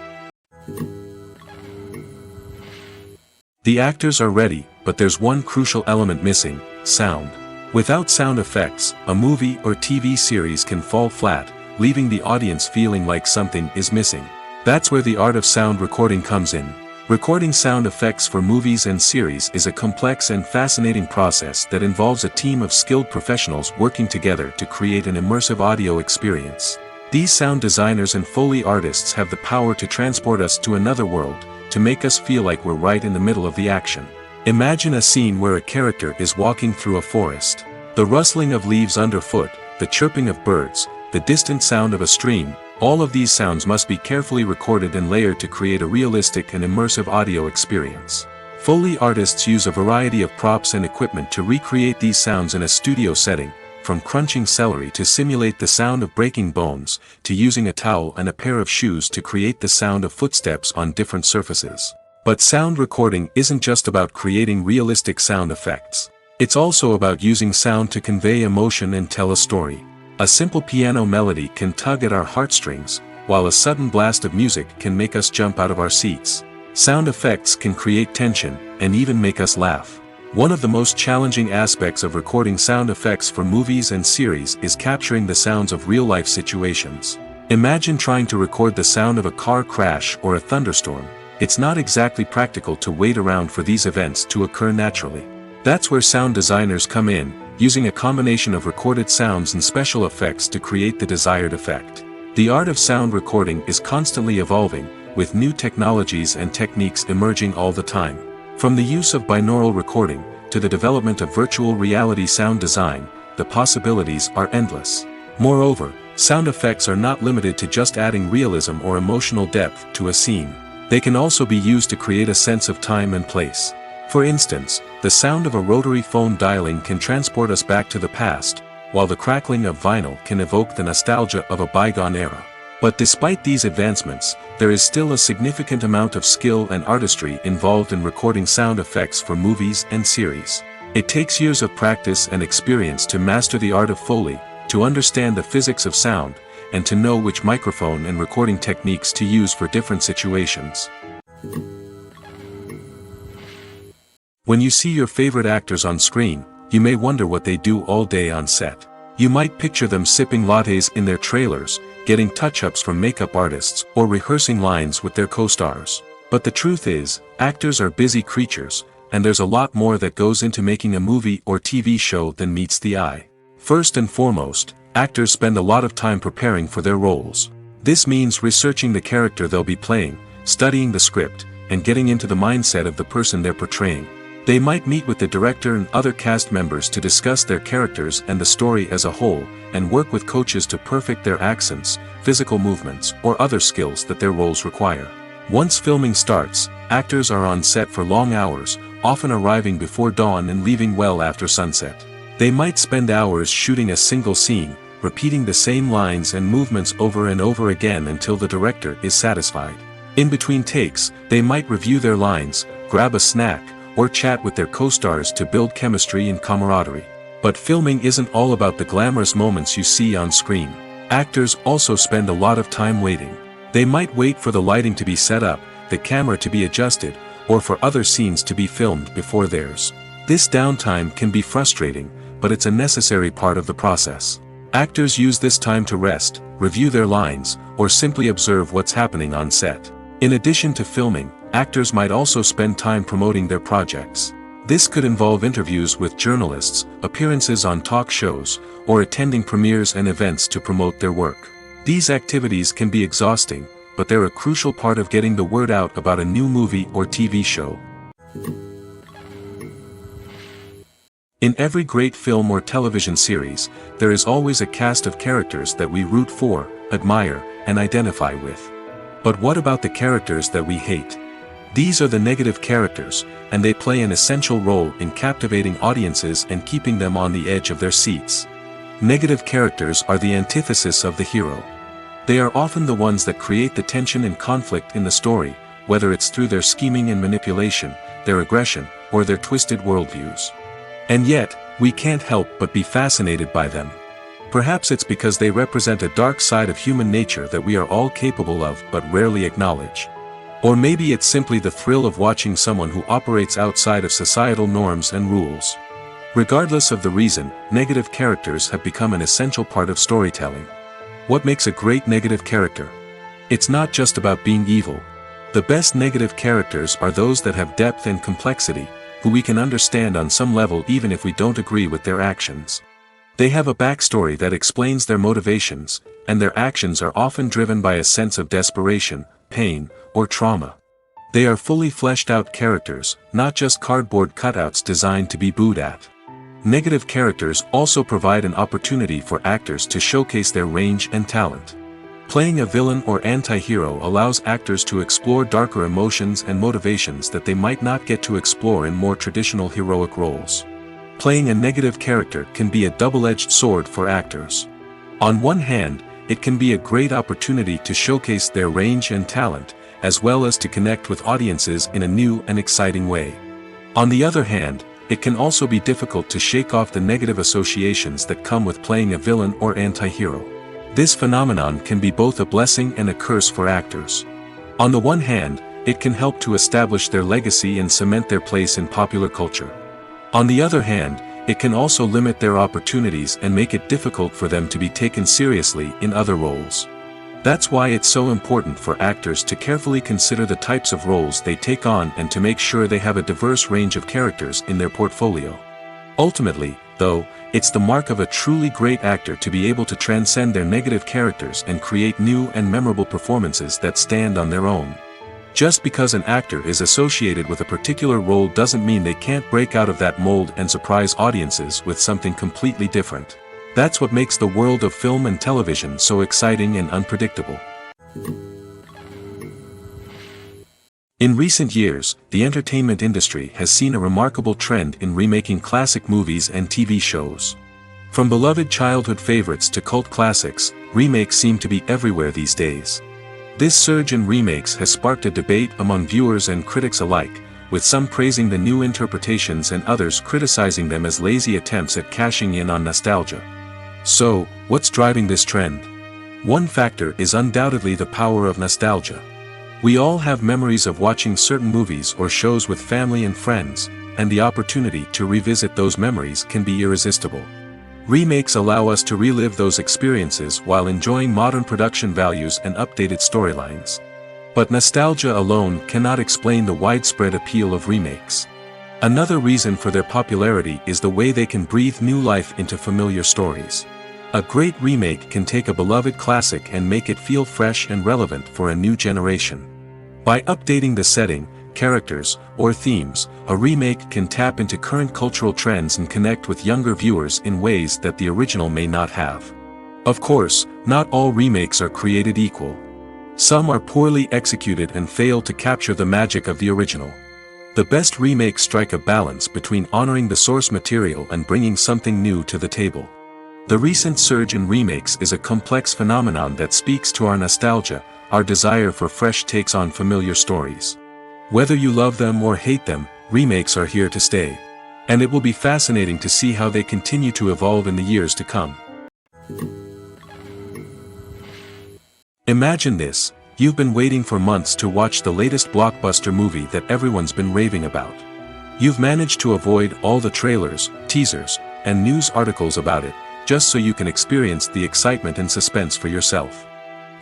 B: The actors are ready, but there's one crucial element missing: sound. Without sound effects, a movie or TV series can fall flat, leaving the audience feeling like something is missing. That's where the art of sound recording comes in. Recording sound effects for movies and series is a complex and fascinating process that involves a team of skilled professionals working together to create an immersive audio experience. These sound designers and Foley artists have the power to transport us to another world, to make us feel like we're right in the middle of the action. Imagine a scene where a character is walking through a forest. The rustling of leaves underfoot, the chirping of birds, the distant sound of a stream, all of these sounds must be carefully recorded and layered to create a realistic and immersive audio experience. Foley artists use a variety of props and equipment to recreate these sounds in a studio setting, from crunching celery to simulate the sound of breaking bones, to using a towel and a pair of shoes to create the sound of footsteps on different surfaces. But sound recording isn't just about creating realistic sound effects. It's also about using sound to convey emotion and tell a story. A simple piano melody can tug at our heartstrings, while a sudden blast of music can make us jump out of our seats. Sound effects can create tension, and even make us laugh. One of the most challenging aspects of recording sound effects for movies and series is capturing the sounds of real-life situations. Imagine trying to record the sound of a car crash or a thunderstorm. It's not exactly practical to wait around for these events to occur naturally. That's where sound designers come in, using a combination of recorded sounds and special effects to create the desired effect. The art of sound recording is constantly evolving, with new technologies and techniques emerging all the time. From the use of binaural recording, to the development of virtual reality sound design, the possibilities are endless. Moreover, sound effects are not limited to just adding realism or emotional depth to a scene. They can also be used to create a sense of time and place. For instance, the sound of a rotary phone dialing can transport us back to the past, while the crackling of vinyl can evoke the nostalgia of a bygone era. But despite these advancements, there is still a significant amount of skill and artistry involved in recording sound effects for movies and series. It takes years of practice and experience to master the art of Foley, to understand the physics of sound, and to know which microphone and recording techniques to use for different situations. When you see your favorite actors on screen, you may wonder what they do all day on set. You might picture them sipping lattes in their trailers, getting touch-ups from makeup artists, or rehearsing lines with their co-stars. But the truth is, actors are busy creatures, and there's a lot more that goes into making a movie or TV show than meets the eye. First and foremost, actors spend a lot of time preparing for their roles. This means researching the character they'll be playing, studying the script, and getting into the mindset of the person they're portraying. They might meet with the director and other cast members to discuss their characters and the story as a whole, and work with coaches to perfect their accents, physical movements, or other skills that their roles require. Once filming starts, actors are on set for long hours, often arriving before dawn and leaving well after sunset. They might spend hours shooting a single scene, repeating the same lines and movements over and over again until the director is satisfied. In between takes, they might review their lines, grab a snack, or chat with their co-stars to build chemistry and camaraderie. But filming isn't all about the glamorous moments you see on screen. Actors also spend a lot of time waiting. They might wait for the lighting to be set up, the camera to be adjusted, or for other scenes to be filmed before theirs. This downtime can be frustrating, but it's a necessary part of the process. Actors use this time to rest, review their lines, or simply observe what's happening on set. In addition to filming, actors might also spend time promoting their projects. This could involve interviews with journalists, appearances on talk shows, or attending premieres and events to promote their work. These activities can be exhausting, but they're a crucial part of getting the word out about a new movie or TV show. In every great film or television series, there is always a cast of characters that we root for, admire, and identify with. But what about the characters that we hate? These are the negative characters, and they play an essential role in captivating audiences and keeping them on the edge of their seats. Negative characters are the antithesis of the hero. They are often the ones that create the tension and conflict in the story, whether it's through their scheming and manipulation, their aggression, or their twisted worldviews. And yet, we can't help but be fascinated by them. Perhaps it's because they represent a dark side of human nature that we are all capable of but rarely acknowledge. Or maybe it's simply the thrill of watching someone who operates outside of societal norms and rules. Regardless of the reason, negative characters have become an essential part of storytelling. What makes a great negative character? It's not just about being evil. The best negative characters are those that have depth and complexity, who we can understand on some level even if we don't agree with their actions. They have a backstory that explains their motivations, and their actions are often driven by a sense of desperation, pain, or trauma. They are fully fleshed out characters, not just cardboard cutouts designed to be booed at. Negative characters also provide an opportunity for actors to showcase their range and talent. Playing a villain or anti-hero allows actors to explore darker emotions and motivations that they might not get to explore in more traditional heroic roles. Playing a negative character can be a double-edged sword for actors. On one hand, it can be a great opportunity to showcase their range and talent, as well as to connect with audiences in a new and exciting way. On the other hand, it can also be difficult to shake off the negative associations that come with playing a villain or anti-hero. This phenomenon can be both a blessing and a curse for actors. On the one hand, it can help to establish their legacy and cement their place in popular culture. On the other hand, it can also limit their opportunities and make it difficult for them to be taken seriously in other roles. That's why it's so important for actors to carefully consider the types of roles they take on and to make sure they have a diverse range of characters in their portfolio. Ultimately, though, it's the mark of a truly great actor to be able to transcend their negative characters and create new and memorable performances that stand on their own. Just because an actor is associated with a particular role doesn't mean they can't break out of that mold and surprise audiences with something completely different. That's what makes the world of film and television so exciting and unpredictable. In recent years, the entertainment industry has seen a remarkable trend in remaking classic movies and TV shows. From beloved childhood favorites to cult classics, remakes seem to be everywhere these days. This surge in remakes has sparked a debate among viewers and critics alike, with some praising the new interpretations and others criticizing them as lazy attempts at cashing in on nostalgia. So, what's driving this trend? One factor is undoubtedly the power of nostalgia. We all have memories of watching certain movies or shows with family and friends, and the opportunity to revisit those memories can be irresistible. Remakes allow us to relive those experiences while enjoying modern production values and updated storylines. But nostalgia alone cannot explain the widespread appeal of remakes. Another reason for their popularity is the way they can breathe new life into familiar stories. A great remake can take a beloved classic and make it feel fresh and relevant for a new generation. By updating the setting, characters, or themes, a remake can tap into current cultural trends and connect with younger viewers in ways that the original may not have. Of course, not all remakes are created equal. Some are poorly executed and fail to capture the magic of the original. The best remakes strike a balance between honoring the source material and bringing something new to the table. The recent surge in remakes is a complex phenomenon that speaks to our nostalgia, our desire for fresh takes on familiar stories. Whether you love them or hate them, remakes are here to stay. And it will be fascinating to see how they continue to evolve in the years to come. Imagine this: you've been waiting for months to watch the latest blockbuster movie that everyone's been raving about. You've managed to avoid all the trailers, teasers, and news articles about it, just so you can experience the excitement and suspense for yourself.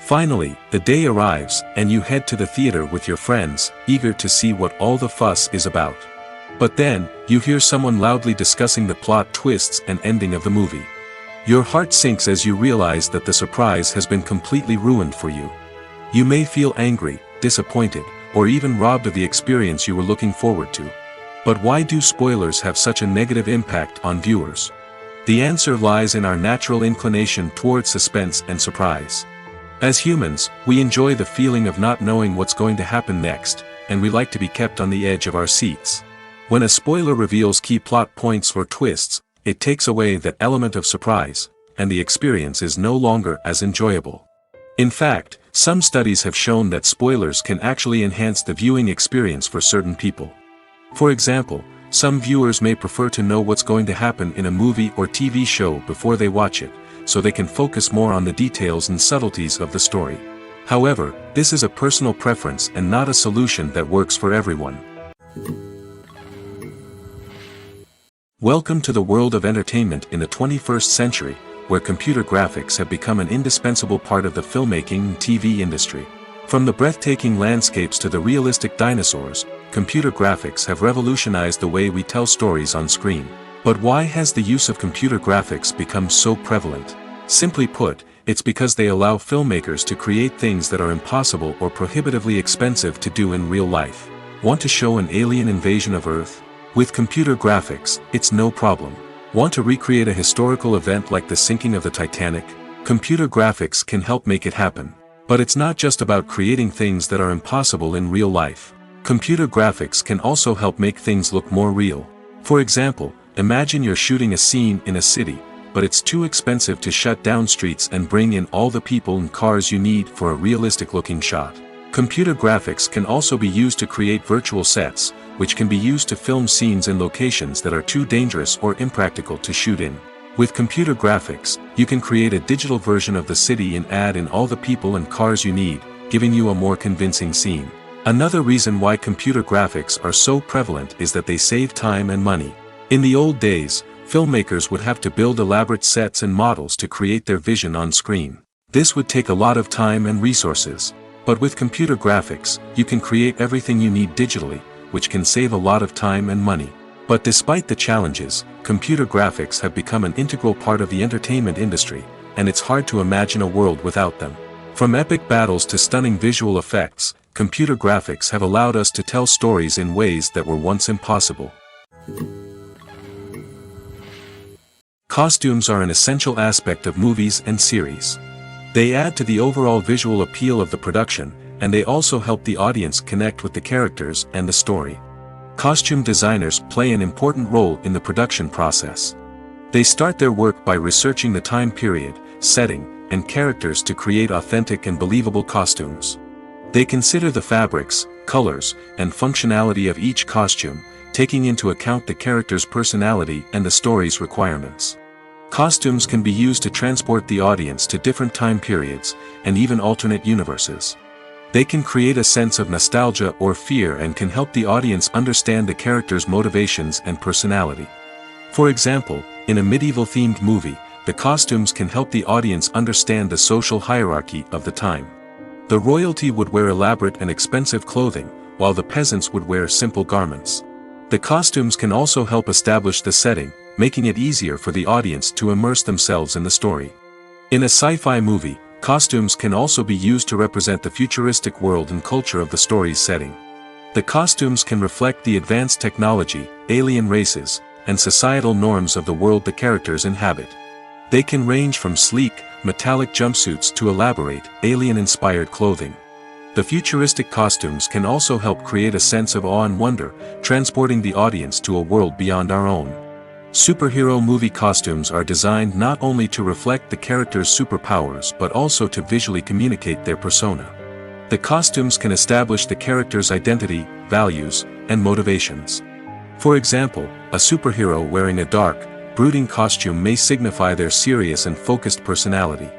B: Finally, the day arrives, and you head to the theater with your friends, eager to see what all the fuss is about. But then, you hear someone loudly discussing the plot twists and ending of the movie. Your heart sinks as you realize that the surprise has been completely ruined for you. You may feel angry, disappointed, or even robbed of the experience you were looking forward to. But why do spoilers have such a negative impact on viewers? The answer lies in our natural inclination towards suspense and surprise. As humans, we enjoy the feeling of not knowing what's going to happen next, and we like to be kept on the edge of our seats. When a spoiler reveals key plot points or twists, it takes away that element of surprise, and the experience is no longer as enjoyable. In fact, some studies have shown that spoilers can actually enhance the viewing experience for certain people. For example, some viewers may prefer to know what's going to happen in a movie or TV show before they watch it, so they can focus more on the details and subtleties of the story. However, this is a personal preference and not a solution that works for everyone. Welcome to the world of entertainment in the 21st century, where computer graphics have become an indispensable part of the filmmaking and TV industry. From the breathtaking landscapes to the realistic dinosaurs, computer graphics have revolutionized the way we tell stories on screen. But why has the use of computer graphics become so prevalent? Simply put, it's because they allow filmmakers to create things that are impossible or prohibitively expensive to do in real life. Want to show an alien invasion of Earth? With computer graphics, it's no problem. Want to recreate a historical event like the sinking of the Titanic? Computer graphics can help make it happen. But it's not just about creating things that are impossible in real life. Computer graphics can also help make things look more real. For example, imagine you're shooting a scene in a city, but it's too expensive to shut down streets and bring in all the people and cars you need for a realistic-looking shot. Computer graphics can also be used to create virtual sets, which can be used to film scenes in locations that are too dangerous or impractical to shoot in. With computer graphics, you can create a digital version of the city and add in all the people and cars you need, giving you a more convincing scene. Another reason why computer graphics are so prevalent is that they save time and money. In the old days, filmmakers would have to build elaborate sets and models to create their vision on screen. This would take a lot of time and resources. But with computer graphics, you can create everything you need digitally, which can save a lot of time and money. But despite the challenges, computer graphics have become an integral part of the entertainment industry, and it's hard to imagine a world without them. From epic battles to stunning visual effects, computer graphics have allowed us to tell stories in ways that were once impossible. Costumes are an essential aspect of movies and series. They add to the overall visual appeal of the production, and they also help the audience connect with the characters and the story. Costume designers play an important role in the production process. They start their work by researching the time period, setting, and characters to create authentic and believable costumes. They consider the fabrics, colors, and functionality of each costume, taking into account the character's personality and the story's requirements. Costumes can be used to transport the audience to different time periods, and even alternate universes. They can create a sense of nostalgia or fear and can help the audience understand the character's motivations and personality. For example, in a medieval-themed movie, the costumes can help the audience understand the social hierarchy of the time. The royalty would wear elaborate and expensive clothing, while the peasants would wear simple garments. The costumes can also help establish the setting, making it easier for the audience to immerse themselves in the story. In a sci-fi movie, costumes can also be used to represent the futuristic world and culture of the story's setting. The costumes can reflect the advanced technology, alien races, and societal norms of the world the characters inhabit. They can range from sleek, metallic jumpsuits to elaborate, alien-inspired clothing. The futuristic costumes can also help create a sense of awe and wonder, transporting the audience to a world beyond our own. Superhero movie costumes are designed not only to reflect the character's superpowers but also to visually communicate their persona. The costumes can establish the character's identity, values, and motivations. For example, a superhero wearing a dark, brooding costume may signify their serious and focused personality.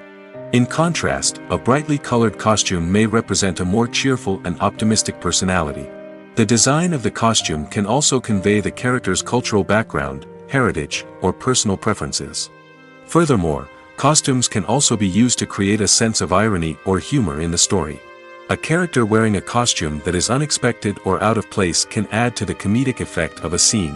B: In contrast, a brightly colored costume may represent a more cheerful and optimistic personality. The design of the costume can also convey the character's cultural background, heritage, or personal preferences. Furthermore, Costumes can also be used to create a sense of irony or humor in the story. A character wearing a costume that is unexpected or out of place can add to the comedic effect of a scene.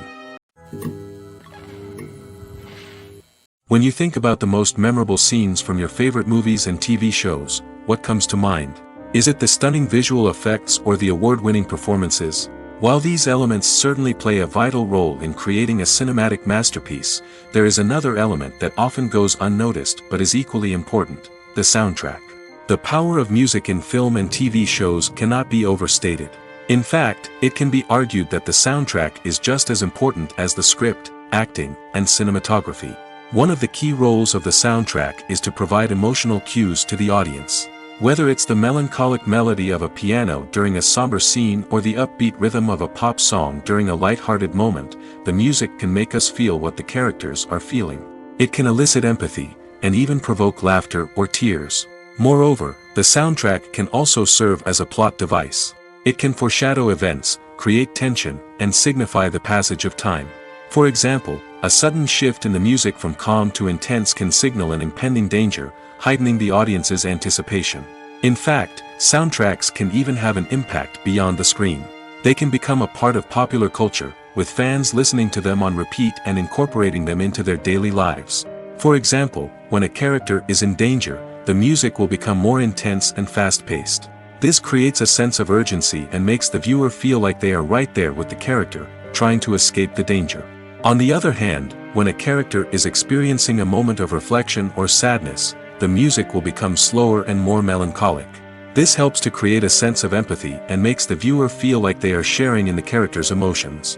B: When you think about the most memorable scenes from your favorite movies and TV shows, what comes to mind? Is it the stunning visual effects or the award-winning performances? While these elements certainly play a vital role in creating a cinematic masterpiece, there is another element that often goes unnoticed but is equally important: the soundtrack. The power of music in film and TV shows cannot be overstated. In fact, it can be argued that the soundtrack is just as important as the script, acting, and cinematography. One of the key roles of the soundtrack is to provide emotional cues to the audience. Whether it's the melancholic melody of a piano during a somber scene or the upbeat rhythm of a pop song during a light-hearted moment, the music can make us feel what the characters are feeling. It can elicit empathy, and even provoke laughter or tears. Moreover, the soundtrack can also serve as a plot device. It can foreshadow events, create tension, and signify the passage of time. For example, a sudden shift in the music from calm to intense can signal an impending danger, heightening the audience's anticipation. In fact, soundtracks can even have an impact beyond the screen. They can become a part of popular culture, with fans listening to them on repeat and incorporating them into their daily lives. For example, when a character is in danger, the music will become more intense and fast-paced. This creates a sense of urgency and makes the viewer feel like they are right there with the character, trying to escape the danger. On the other hand, when a character is experiencing a moment of reflection or sadness, the music will become slower and more melancholic. This helps to create a sense of empathy and makes the viewer feel like they are sharing in the character's emotions.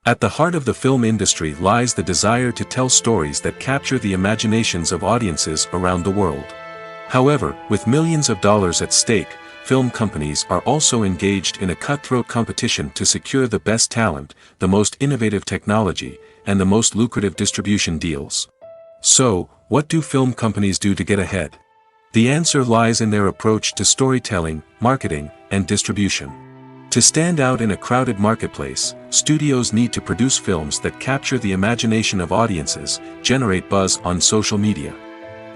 B: At the heart of the film industry lies the desire to tell stories that capture the imaginations of audiences around the world. However, with millions of dollars at stake, film companies are also engaged in a cutthroat competition to secure the best talent, the most innovative technology, and the most lucrative distribution deals. So, what do film companies do to get ahead? The answer lies in their approach to storytelling, marketing, and distribution. To stand out in a crowded marketplace, studios need to produce films that capture the imagination of audiences, generate buzz on social media.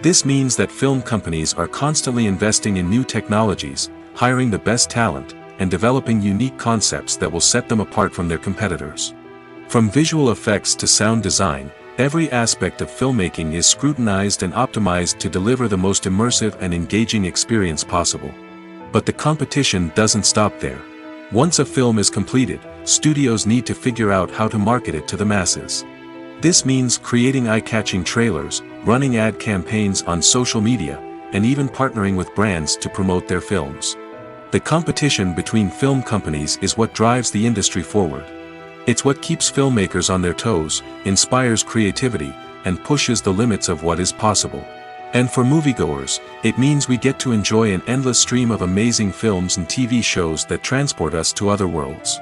B: This means that film companies are constantly investing in new technologies, hiring the best talent, and developing unique concepts that will set them apart from their competitors. From visual effects to sound design, every aspect of filmmaking is scrutinized and optimized to deliver the most immersive and engaging experience possible. But the competition doesn't stop there. Once a film is completed, studios need to figure out how to market it to the masses. This means creating eye-catching trailers, running ad campaigns on social media, and even partnering with brands to promote their films. The competition between film companies is what drives the industry forward. It's what keeps filmmakers on their toes, inspires creativity, and pushes the limits of what is possible. And for moviegoers, it means we get to enjoy an endless stream of amazing films and TV shows that transport us to other worlds.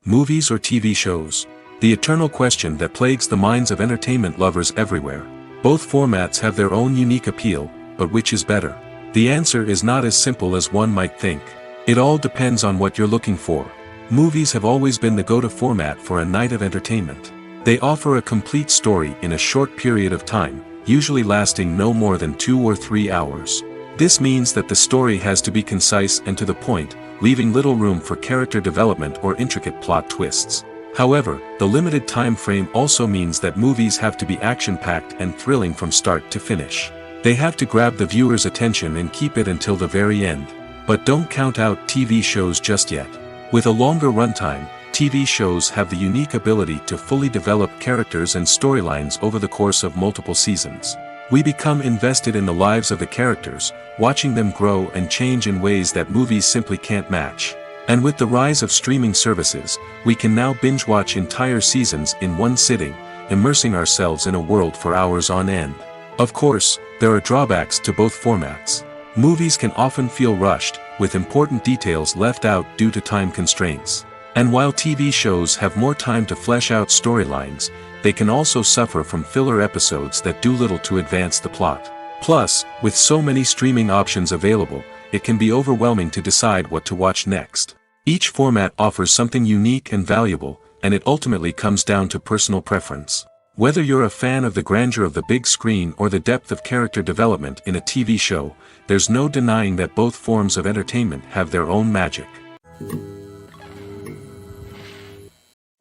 B: Movies or TV shows? The eternal question that plagues the minds of entertainment lovers everywhere. Both formats have their own unique appeal, but which is better? The answer is not as simple as one might think. It all depends on what you're looking for. Movies have always been the go-to format for a night of entertainment. They offer a complete story in a short period of time, usually lasting no more than 2 or 3 hours. This means that the story has to be concise and to the point, leaving little room for character development or intricate plot twists. However, the limited time frame also means that movies have to be action-packed and thrilling from start to finish. They have to grab the viewer's attention and keep it until the very end. But don't count out TV shows just yet. With a longer runtime, TV shows have the unique ability to fully develop characters and storylines over the course of multiple seasons. We become invested in the lives of the characters, watching them grow and change in ways that movies simply can't match. And with the rise of streaming services, we can now binge-watch entire seasons in one sitting, immersing ourselves in a world for hours on end. Of course, there are drawbacks to both formats. Movies can often feel rushed, with important details left out due to time constraints. And while TV shows have more time to flesh out storylines, they can also suffer from filler episodes that do little to advance the plot. Plus, with so many streaming options available, it can be overwhelming to decide what to watch next. Each format offers something unique and valuable, and it ultimately comes down to personal preference. Whether you're a fan of the grandeur of the big screen or the depth of character development in a TV show, there's no denying that both forms of entertainment have their own magic.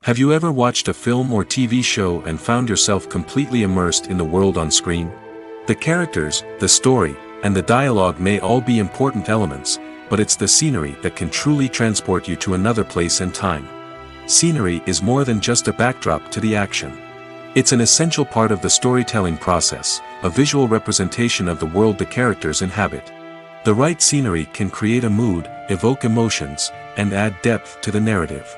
B: Have you ever watched a film or TV show and found yourself completely immersed in the world on screen? The characters, the story, and the dialogue may all be important elements, but it's the scenery that can truly transport you to another place and time. Scenery is more than just a backdrop to the action. It's an essential part of the storytelling process, a visual representation of the world the characters inhabit. The right scenery can create a mood, evoke emotions, and add depth to the narrative.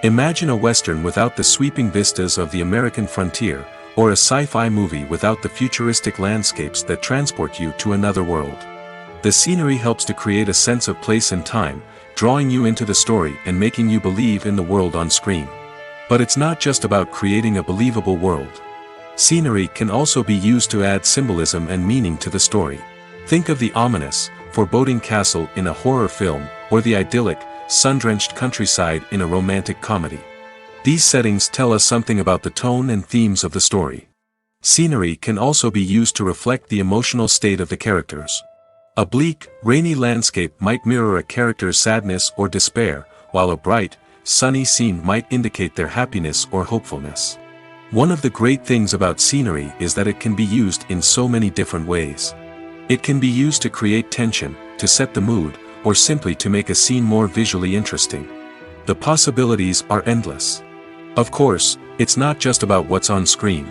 B: Imagine a Western without the sweeping vistas of the American frontier, or a sci-fi movie without the futuristic landscapes that transport you to another world. The scenery helps to create a sense of place and time, drawing you into the story and making you believe in the world on screen. But it's not just about creating a believable world. Scenery can also be used to add symbolism and meaning to the story. Think of the ominous, foreboding castle in a horror film, or the idyllic, sun-drenched countryside in a romantic comedy. These settings tell us something about the tone and themes of the story. Scenery can also be used to reflect the emotional state of the characters. A bleak, rainy landscape might mirror a character's sadness or despair, while a bright, sunny scene might indicate their happiness or hopefulness. One of the great things about scenery is that it can be used in so many different ways. It can be used to create tension, to set the mood, or simply to make a scene more visually interesting. The possibilities are endless. Of course, it's not just about what's on screen.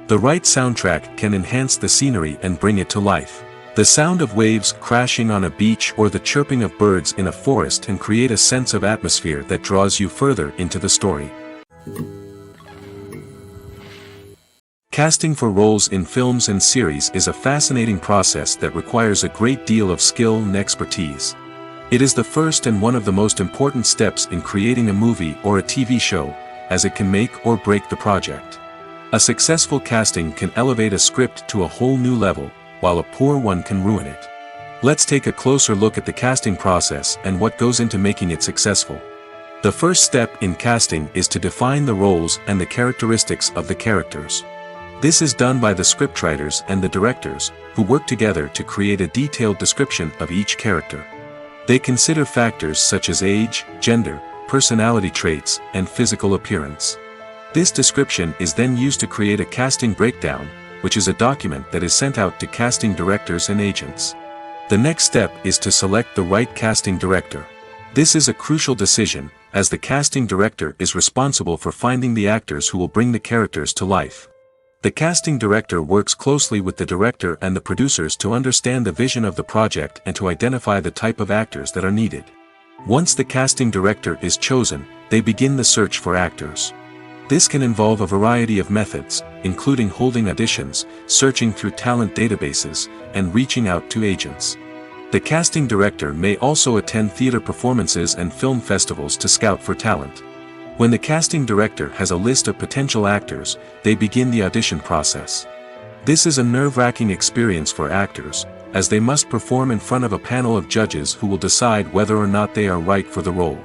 B: The right soundtrack can enhance the scenery and bring it to life. The sound of waves crashing on a beach or the chirping of birds in a forest can create a sense of atmosphere that draws you further into the story. Casting for roles in films and series is a fascinating process that requires a great deal of skill and expertise. It is the first and one of the most important steps in creating a movie or a TV show, as it can make or break the project. A successful casting can elevate a script to a whole new level, while a poor one can ruin it. Let's take a closer look at the casting process and what goes into making it successful. The first step in casting is to define the roles and the characteristics of the characters. This is done by the scriptwriters and the directors, who work together to create a detailed description of each character. They consider factors such as age, gender, personality traits, and physical appearance. This description is then used to create a casting breakdown, which is a document that is sent out to casting directors and agents. The next step is to select the right casting director. This is a crucial decision, as the casting director is responsible for finding the actors who will bring the characters to life. The casting director works closely with the director and the producers to understand the vision of the project and to identify the type of actors that are needed. Once the casting director is chosen, they begin the search for actors. This can involve a variety of methods, including holding auditions, searching through talent databases, and reaching out to agents. The casting director may also attend theater performances and film festivals to scout for talent. When the casting director has a list of potential actors, they begin the audition process. This is a nerve-wracking experience for actors, as they must perform in front of a panel of judges who will decide whether or not they are right for the role.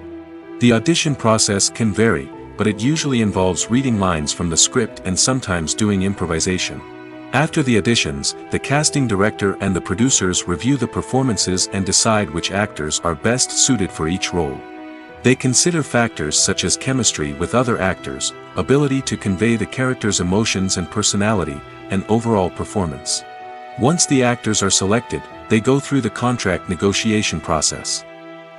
B: The audition process can vary, but it usually involves reading lines from the script and sometimes doing improvisation. After the auditions, the casting director and the producers review the performances and decide which actors are best suited for each role. They consider factors such as chemistry with other actors, ability to convey the character's emotions and personality, and overall performance. Once the actors are selected, they go through the contract negotiation process.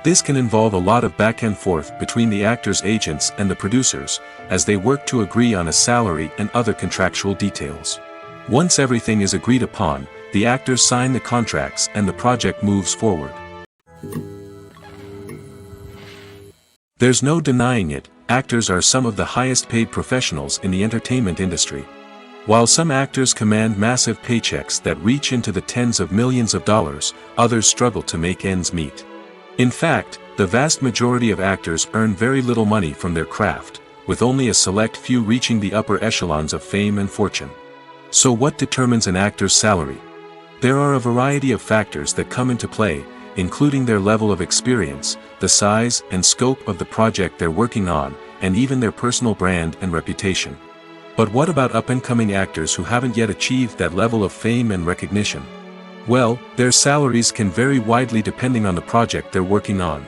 B: This can involve a lot of back and forth between the actors' agents and the producers, as they work to agree on a salary and other contractual details. Once everything is agreed upon, the actors sign the contracts and the project moves forward. There's no denying it, actors are some of the highest paid professionals in the entertainment industry. While some actors command massive paychecks that reach into the tens of millions of dollars, others struggle to make ends meet. In fact, the vast majority of actors earn very little money from their craft, with only a select few reaching the upper echelons of fame and fortune. So what determines an actor's salary? There are a variety of factors that come into play, including their level of experience, the size and scope of the project they're working on, and even their personal brand and reputation. But what about up-and-coming actors who haven't yet achieved that level of fame and recognition? Well, their salaries can vary widely depending on the project they're working on.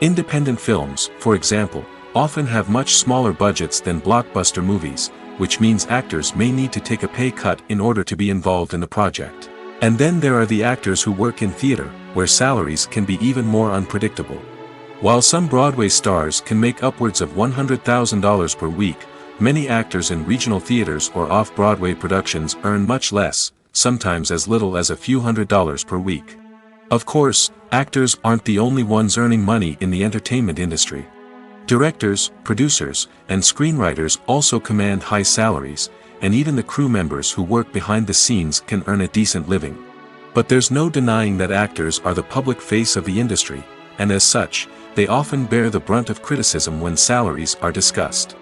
B: Independent films, for example, often have much smaller budgets than blockbuster movies, which means actors may need to take a pay cut in order to be involved in the project. And then there are the actors who work in theater, where salaries can be even more unpredictable. While some Broadway stars can make upwards of $100,000 per week, many actors in regional theaters or off-Broadway productions earn much less, sometimes as little as a few $100s per week. Of course, actors aren't the only ones earning money in the entertainment industry. Directors, producers, and screenwriters also command high salaries, and even the crew members who work behind the scenes can earn a decent living. But there's no denying that actors are the public face of the industry, and as such, they often bear the brunt of criticism when salaries are discussed.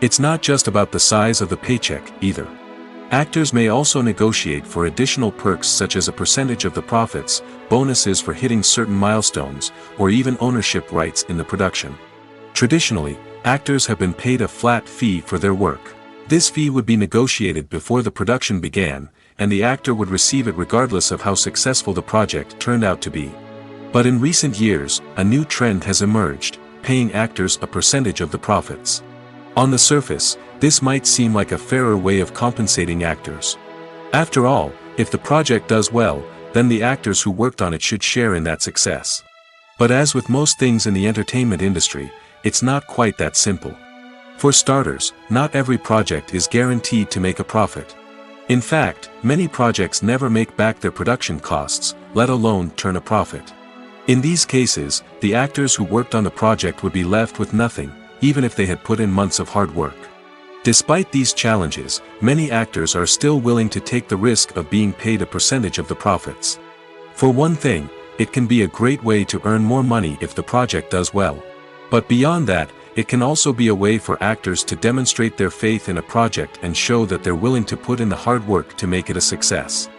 B: It's not just about the size of the paycheck, either. Actors may also negotiate for additional perks such as a percentage of the profits, bonuses for hitting certain milestones, or even ownership rights in the production. Traditionally, actors have been paid a flat fee for their work. This fee would be negotiated before the production began, and the actor would receive it regardless of how successful the project turned out to be. But in recent years, a new trend has emerged, paying actors a percentage of the profits. On the surface, this might seem like a fairer way of compensating actors. After all, if the project does well, then the actors who worked on it should share in that success. But as with most things in the entertainment industry, it's not quite that simple. For starters, not every project is guaranteed to make a profit. In fact, many projects never make back their production costs, let alone turn a profit. In these cases, the actors who worked on the project would be left with nothing, even if they had put in months of hard work. Despite these challenges, many actors are still willing to take the risk of being paid a percentage of the profits. For one thing, it can be a great way to earn more money if the project does well. But beyond that, it can also be a way for actors to demonstrate their faith in a project and show that they're willing to put in the hard work to make it a success.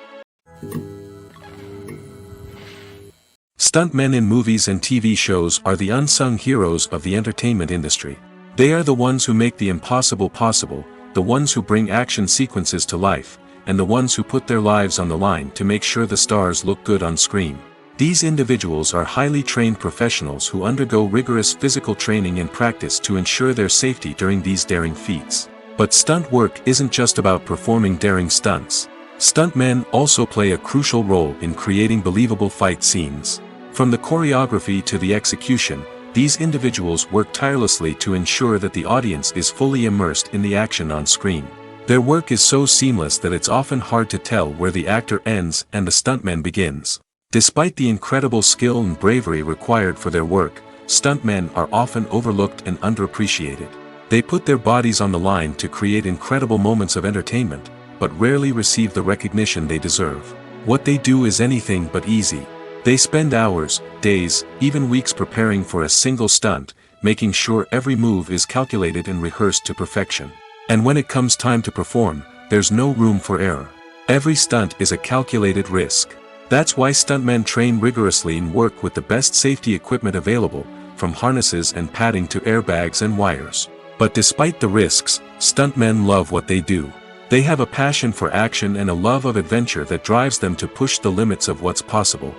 B: Stuntmen in movies and TV shows are the unsung heroes of the entertainment industry. They are the ones who make the impossible possible, the ones who bring action sequences to life, and the ones who put their lives on the line to make sure the stars look good on screen. These individuals are highly trained professionals who undergo rigorous physical training and practice to ensure their safety during these daring feats. But stunt work isn't just about performing daring stunts. Stuntmen also play a crucial role in creating believable fight scenes. From the choreography to the execution, these individuals work tirelessly to ensure that the audience is fully immersed in the action on screen. Their work is so seamless that it's often hard to tell where the actor ends and the stuntman begins. Despite the incredible skill and bravery required for their work, stuntmen are often overlooked and underappreciated. They put their bodies on the line to create incredible moments of entertainment, but rarely receive the recognition they deserve. What they do is anything but easy. They spend hours, days, even weeks preparing for a single stunt, making sure every move is calculated and rehearsed to perfection. And when it comes time to perform, there's no room for error. Every stunt is a calculated risk. That's why stuntmen train rigorously and work with the best safety equipment available, from harnesses and padding to airbags and wires. But despite the risks, stuntmen love what they do. They have a passion for action and a love of adventure that drives them to push the limits of what's possible.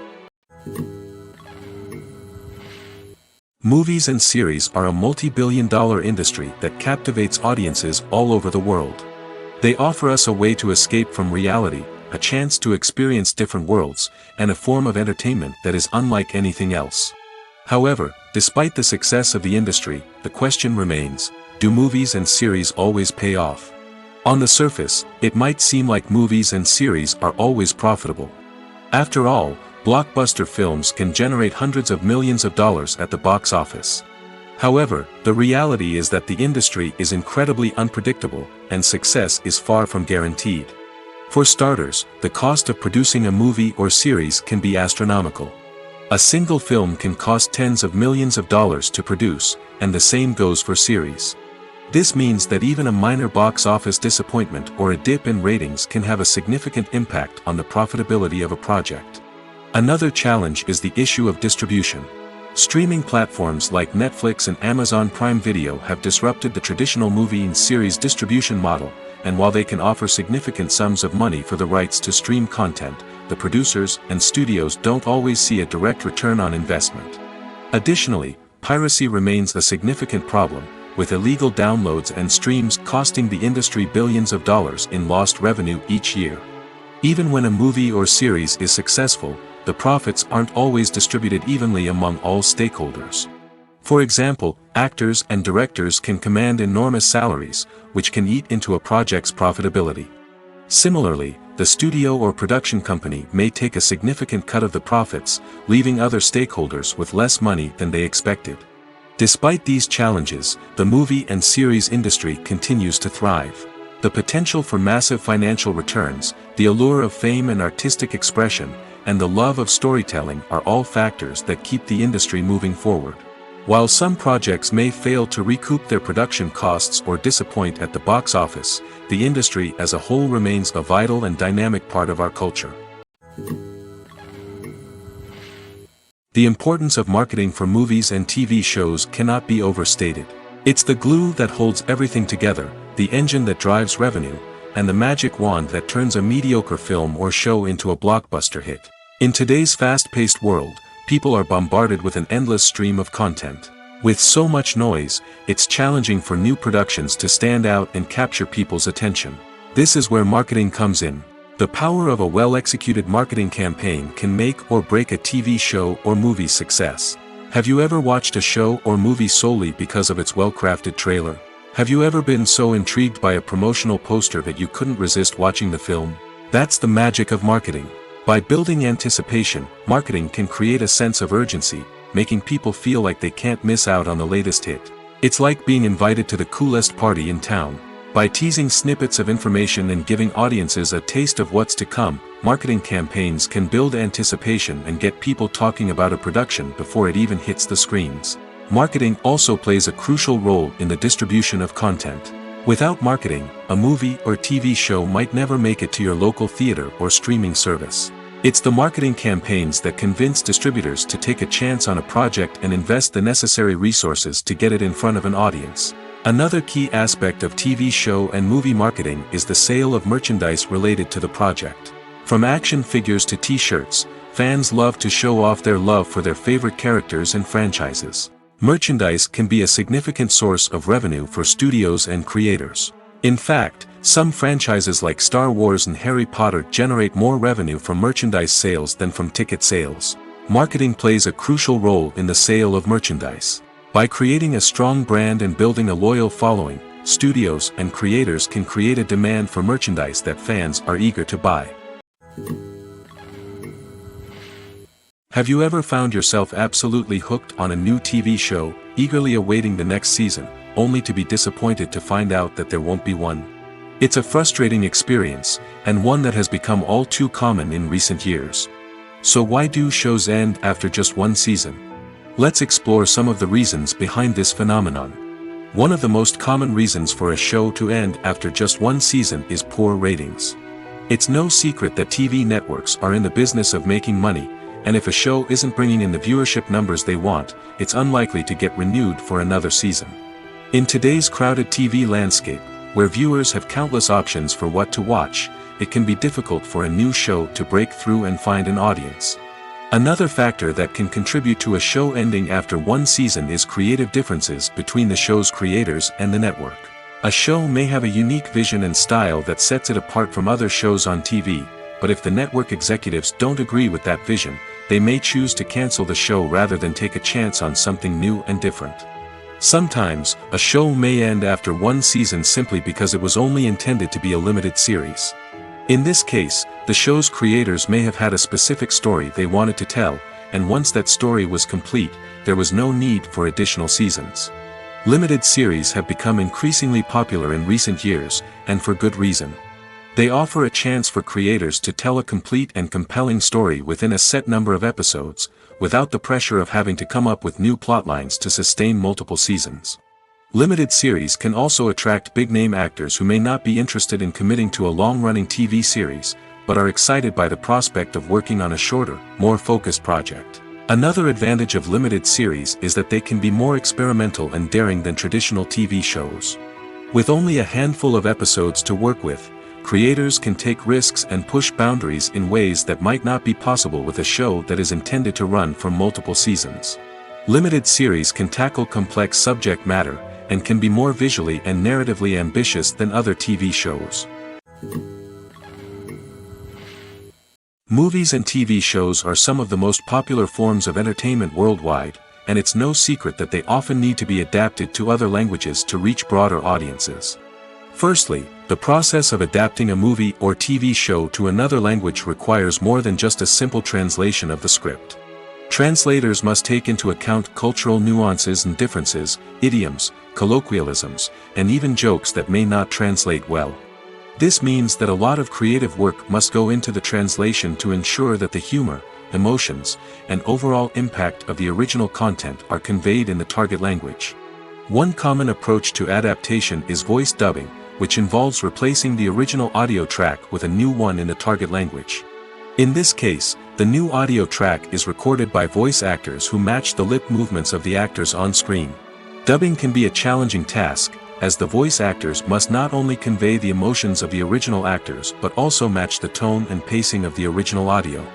B: Movies and series are a multi-billion-dollar industry that captivates audiences all over the world. They offer us a way to escape from reality, a chance to experience different worlds, and a form of entertainment that is unlike anything else. However, despite the success of the industry, the question remains, do movies and series always pay off? On the surface, it might seem like movies and series are always profitable. After all, blockbuster films can generate hundreds of millions of dollars at the box office. However, the reality is that the industry is incredibly unpredictable, and success is far from guaranteed. For starters, the cost of producing a movie or series can be astronomical. A single film can cost tens of millions of dollars to produce, and the same goes for series. This means that even a minor box office disappointment or a dip in ratings can have a significant impact on the profitability of a project. Another challenge is the issue of distribution. Streaming platforms like Netflix and Amazon Prime Video have disrupted the traditional movie and series distribution model, and while they can offer significant sums of money for the rights to stream content, the producers and studios don't always see a direct return on investment. Additionally, piracy remains a significant problem, with illegal downloads and streams costing the industry billions of dollars in lost revenue each year. Even when a movie or series is successful, the profits aren't always distributed evenly among all stakeholders. For example, actors and directors can command enormous salaries, which can eat into a project's profitability. Similarly, the studio or production company may take a significant cut of the profits, leaving other stakeholders with less money than they expected. Despite these challenges, the movie and series industry continues to thrive. The potential for massive financial returns, the allure of fame and artistic expression, and the love of storytelling are all factors that keep the industry moving forward. While some projects may fail to recoup their production costs or disappoint at the box office, the industry as a whole remains a vital and dynamic part of our culture. The importance of marketing for movies and TV shows cannot be overstated. It's the glue that holds everything together, the engine that drives revenue, and the magic wand that turns a mediocre film or show into a blockbuster hit. In today's fast-paced world, people are bombarded with an endless stream of content. With so much noise, it's challenging for new productions to stand out and capture people's attention. This is where marketing comes in. The power of a well-executed marketing campaign can make or break a TV show or movie's success. Have you ever watched a show or movie solely because of its well-crafted trailer? Have you ever been so intrigued by a promotional poster that you couldn't resist watching the film? That's the magic of marketing. By building anticipation, marketing can create a sense of urgency, making people feel like they can't miss out on the latest hit. It's like being invited to the coolest party in town. By teasing snippets of information and giving audiences a taste of what's to come, marketing campaigns can build anticipation and get people talking about a production before it even hits the screens. Marketing also plays a crucial role in the distribution of content. Without marketing, a movie or TV show might never make it to your local theater or streaming service. It's the marketing campaigns that convince distributors to take a chance on a project and invest the necessary resources to get it in front of an audience. Another key aspect of TV show and movie marketing is the sale of merchandise related to the project. From action figures to t-shirts, fans love to show off their love for their favorite characters and franchises. Merchandise can be a significant source of revenue for studios and creators. In fact, some franchises like Star Wars and Harry Potter generate more revenue from merchandise sales than from ticket sales. Marketing plays a crucial role in the sale of merchandise. By creating a strong brand and building a loyal following, studios and creators can create a demand for merchandise that fans are eager to buy. Have you ever found yourself absolutely hooked on a new TV show, eagerly awaiting the next season, only to be disappointed to find out that there won't be one? It's a frustrating experience, and one that has become all too common in recent years. So why do shows end after just one season? Let's explore some of the reasons behind this phenomenon. One of the most common reasons for a show to end after just one season is poor ratings. It's no secret that TV networks are in the business of making money, and if a show isn't bringing in the viewership numbers they want, it's unlikely to get renewed for another season. In today's crowded TV landscape, where viewers have countless options for what to watch, it can be difficult for a new show to break through and find an audience. Another factor that can contribute to a show ending after one season is creative differences between the show's creators and the network. A show may have a unique vision and style that sets it apart from other shows on TV, but if the network executives don't agree with that vision, they may choose to cancel the show rather than take a chance on something new and different. Sometimes, a show may end after one season simply because it was only intended to be a limited series. In this case, the show's creators may have had a specific story they wanted to tell, and once that story was complete, there was no need for additional seasons. Limited series have become increasingly popular in recent years, and for good reason. They offer a chance for creators to tell a complete and compelling story within a set number of episodes, without the pressure of having to come up with new plotlines to sustain multiple seasons. Limited series can also attract big-name actors who may not be interested in committing to a long-running TV series, but are excited by the prospect of working on a shorter, more focused project. Another advantage of limited series is that they can be more experimental and daring than traditional TV shows. With only a handful of episodes to work with, creators can take risks and push boundaries in ways that might not be possible with a show that is intended to run for multiple seasons. Limited series can tackle complex subject matter, and can be more visually and narratively ambitious than other TV shows. Movies and TV shows are some of the most popular forms of entertainment worldwide, and it's no secret that they often need to be adapted to other languages to reach broader audiences. Firstly, the process of adapting a movie or TV show to another language requires more than just a simple translation of the script. Translators must take into account cultural nuances and differences, idioms, colloquialisms, and even jokes that may not translate well. This means that a lot of creative work must go into the translation to ensure that the humor, emotions, and overall impact of the original content are conveyed in the target language. One common approach to adaptation is voice dubbing, which involves replacing the original audio track with a new one in the target language. In this case, the new audio track is recorded by voice actors who match the lip movements of the actors on screen. Dubbing can be a challenging task, as the voice actors must not only convey the emotions of the original actors but also match the tone and pacing of the original audio.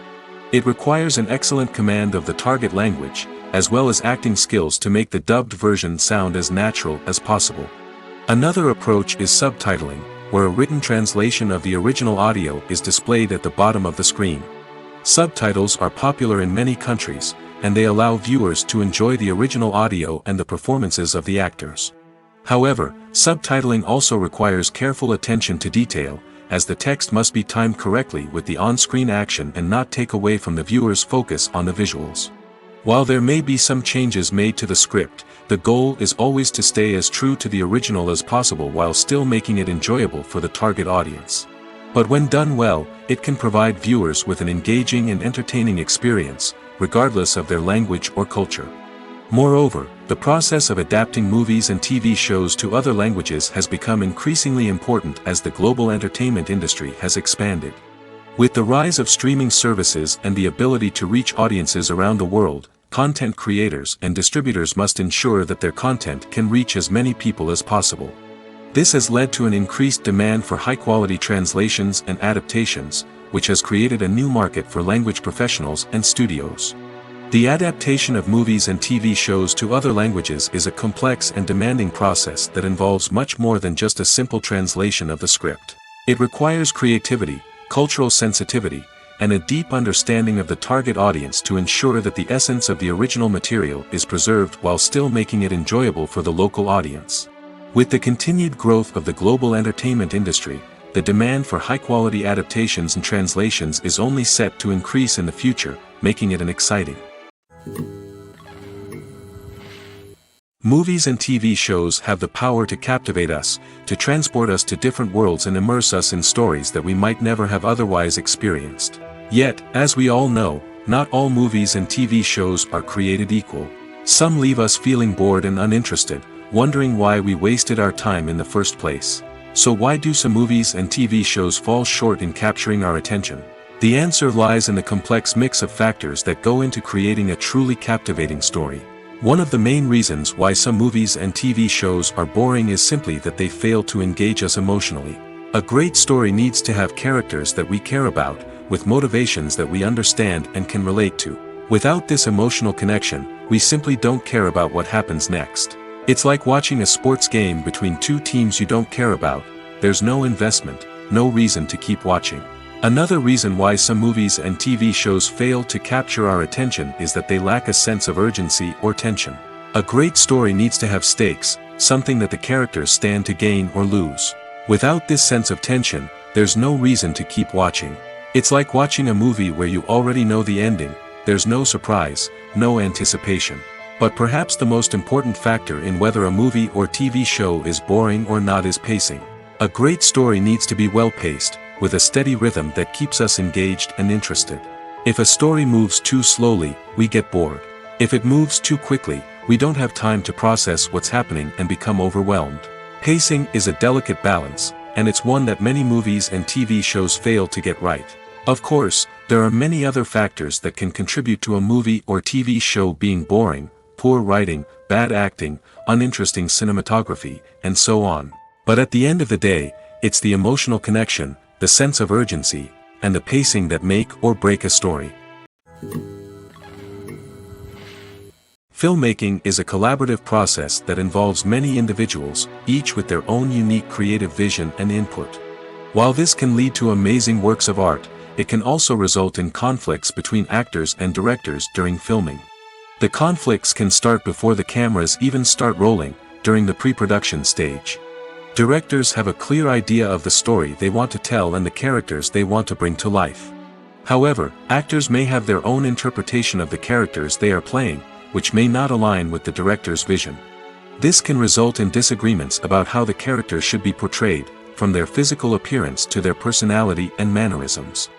B: It requires an excellent command of the target language, as well as acting skills to make the dubbed version sound as natural as possible. Another approach is subtitling, where a written translation of the original audio is displayed at the bottom of the screen. Subtitles are popular in many countries, and they allow viewers to enjoy the original audio and the performances of the actors. However, subtitling also requires careful attention to detail, as the text must be timed correctly with the on-screen action and not take away from the viewer's focus on the visuals. While there may be some changes made to the script, the goal is always to stay as true to the original as possible while still making it enjoyable for the target audience. But when done well, it can provide viewers with an engaging and entertaining experience, regardless of their language or culture. Moreover, the process of adapting movies and TV shows to other languages has become increasingly important as the global entertainment industry has expanded. With the rise of streaming services and the ability to reach audiences around the world, content creators and distributors must ensure that their content can reach as many people as possible. This has led to an increased demand for high-quality translations and adaptations, which has created a new market for language professionals and studios. The adaptation of movies and TV shows to other languages is a complex and demanding process that involves much more than just a simple translation of the script. It requires creativity, cultural sensitivity, and a deep understanding of the target audience to ensure that the essence of the original material is preserved while still making it enjoyable for the local audience. With the continued growth of the global entertainment industry, the demand for high-quality adaptations and translations is only set to increase in the future, making it an exciting. Movies and TV shows have the power to captivate us, to transport us to different worlds and immerse us in stories that we might never have otherwise experienced. Yet, as we all know, not all movies and TV shows are created equal. Some leave us feeling bored and uninterested, wondering why we wasted our time in the first place. So why do some movies and TV shows fall short in capturing our attention? The answer lies in the complex mix of factors that go into creating a truly captivating story. One of the main reasons why some movies and TV shows are boring is simply that they fail to engage us emotionally. A great story needs to have characters that we care about, with motivations that we understand and can relate to. Without this emotional connection, we simply don't care about what happens next. It's like watching a sports game between two teams you don't care about. There's no investment, no reason to keep watching. Another reason why some movies and TV shows fail to capture our attention is that they lack a sense of urgency or tension. A great story needs to have stakes, something that the characters stand to gain or lose. Without this sense of tension, there's no reason to keep watching. It's like watching a movie where you already know the ending, there's no surprise, no anticipation. But perhaps the most important factor in whether a movie or TV show is boring or not is pacing. A great story needs to be well-paced, with a steady rhythm that keeps us engaged and interested. If a story moves too slowly, we get bored. If it moves too quickly, we don't have time to process what's happening and become overwhelmed. Pacing is a delicate balance, and it's one that many movies and TV shows fail to get right. Of course, There are many other factors that can contribute to a movie or TV show being boring: poor writing, bad acting, uninteresting cinematography, and so on. But at the end of the day, it's the emotional connection, the sense of urgency, and the pacing that make or break a story. Filmmaking is a collaborative process that involves many individuals, each with their own unique creative vision and input. While this can lead to amazing works of art, it can also result in conflicts between actors and directors during filming. The conflicts can start before the cameras even start rolling, during the pre-production stage. Directors have a clear idea of the story they want to tell and the characters they want to bring to life. However, actors may have their own interpretation of the characters they are playing, which may not align with the director's vision. This can result in disagreements about how the character should be portrayed, from their physical appearance to their personality and mannerisms.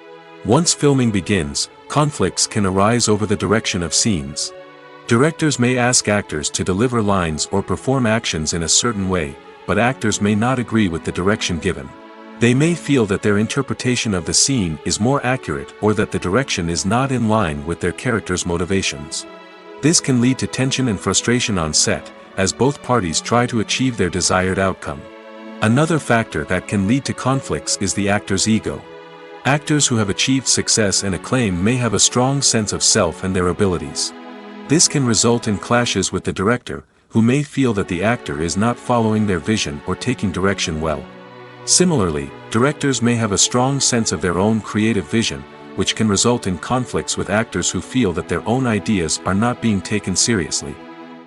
B: Once filming begins, conflicts can arise over the direction of scenes. Directors may ask actors to deliver lines or perform actions in a certain way, but actors may not agree with the direction given. They may feel that their interpretation of the scene is more accurate or that the direction is not in line with their character's motivations. This can lead to tension and frustration on set, as both parties try to achieve their desired outcome. Another factor that can lead to conflicts is the actor's ego. Actors who have achieved success and acclaim may have a strong sense of self and their abilities. This can result in clashes with the director, who may feel that the actor is not following their vision or taking direction well. Similarly, directors may have a strong sense of their own creative vision, which can result in conflicts with actors who feel that their own ideas are not being taken seriously.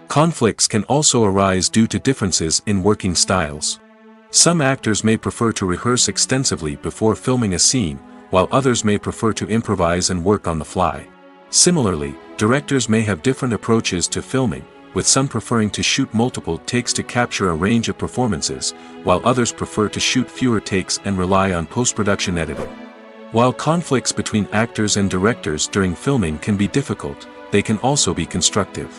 B: Conflicts can also arise due to differences in working styles. Some actors may prefer to rehearse extensively before filming a scene, while others may prefer to improvise and work on the fly. Similarly, directors may have different approaches to filming, with some preferring to shoot multiple takes to capture a range of performances, while others prefer to shoot fewer takes and rely on post-production editing. While conflicts between actors and directors during filming can be difficult, they can also be constructive.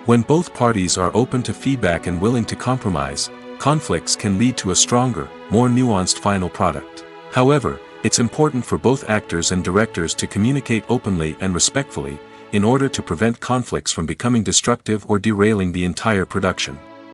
B: When both parties are open to feedback and willing to compromise, conflicts can lead to a stronger, more nuanced final product. However, it's important for both actors and directors to communicate openly and respectfully, in order to prevent conflicts from becoming destructive or derailing the entire production.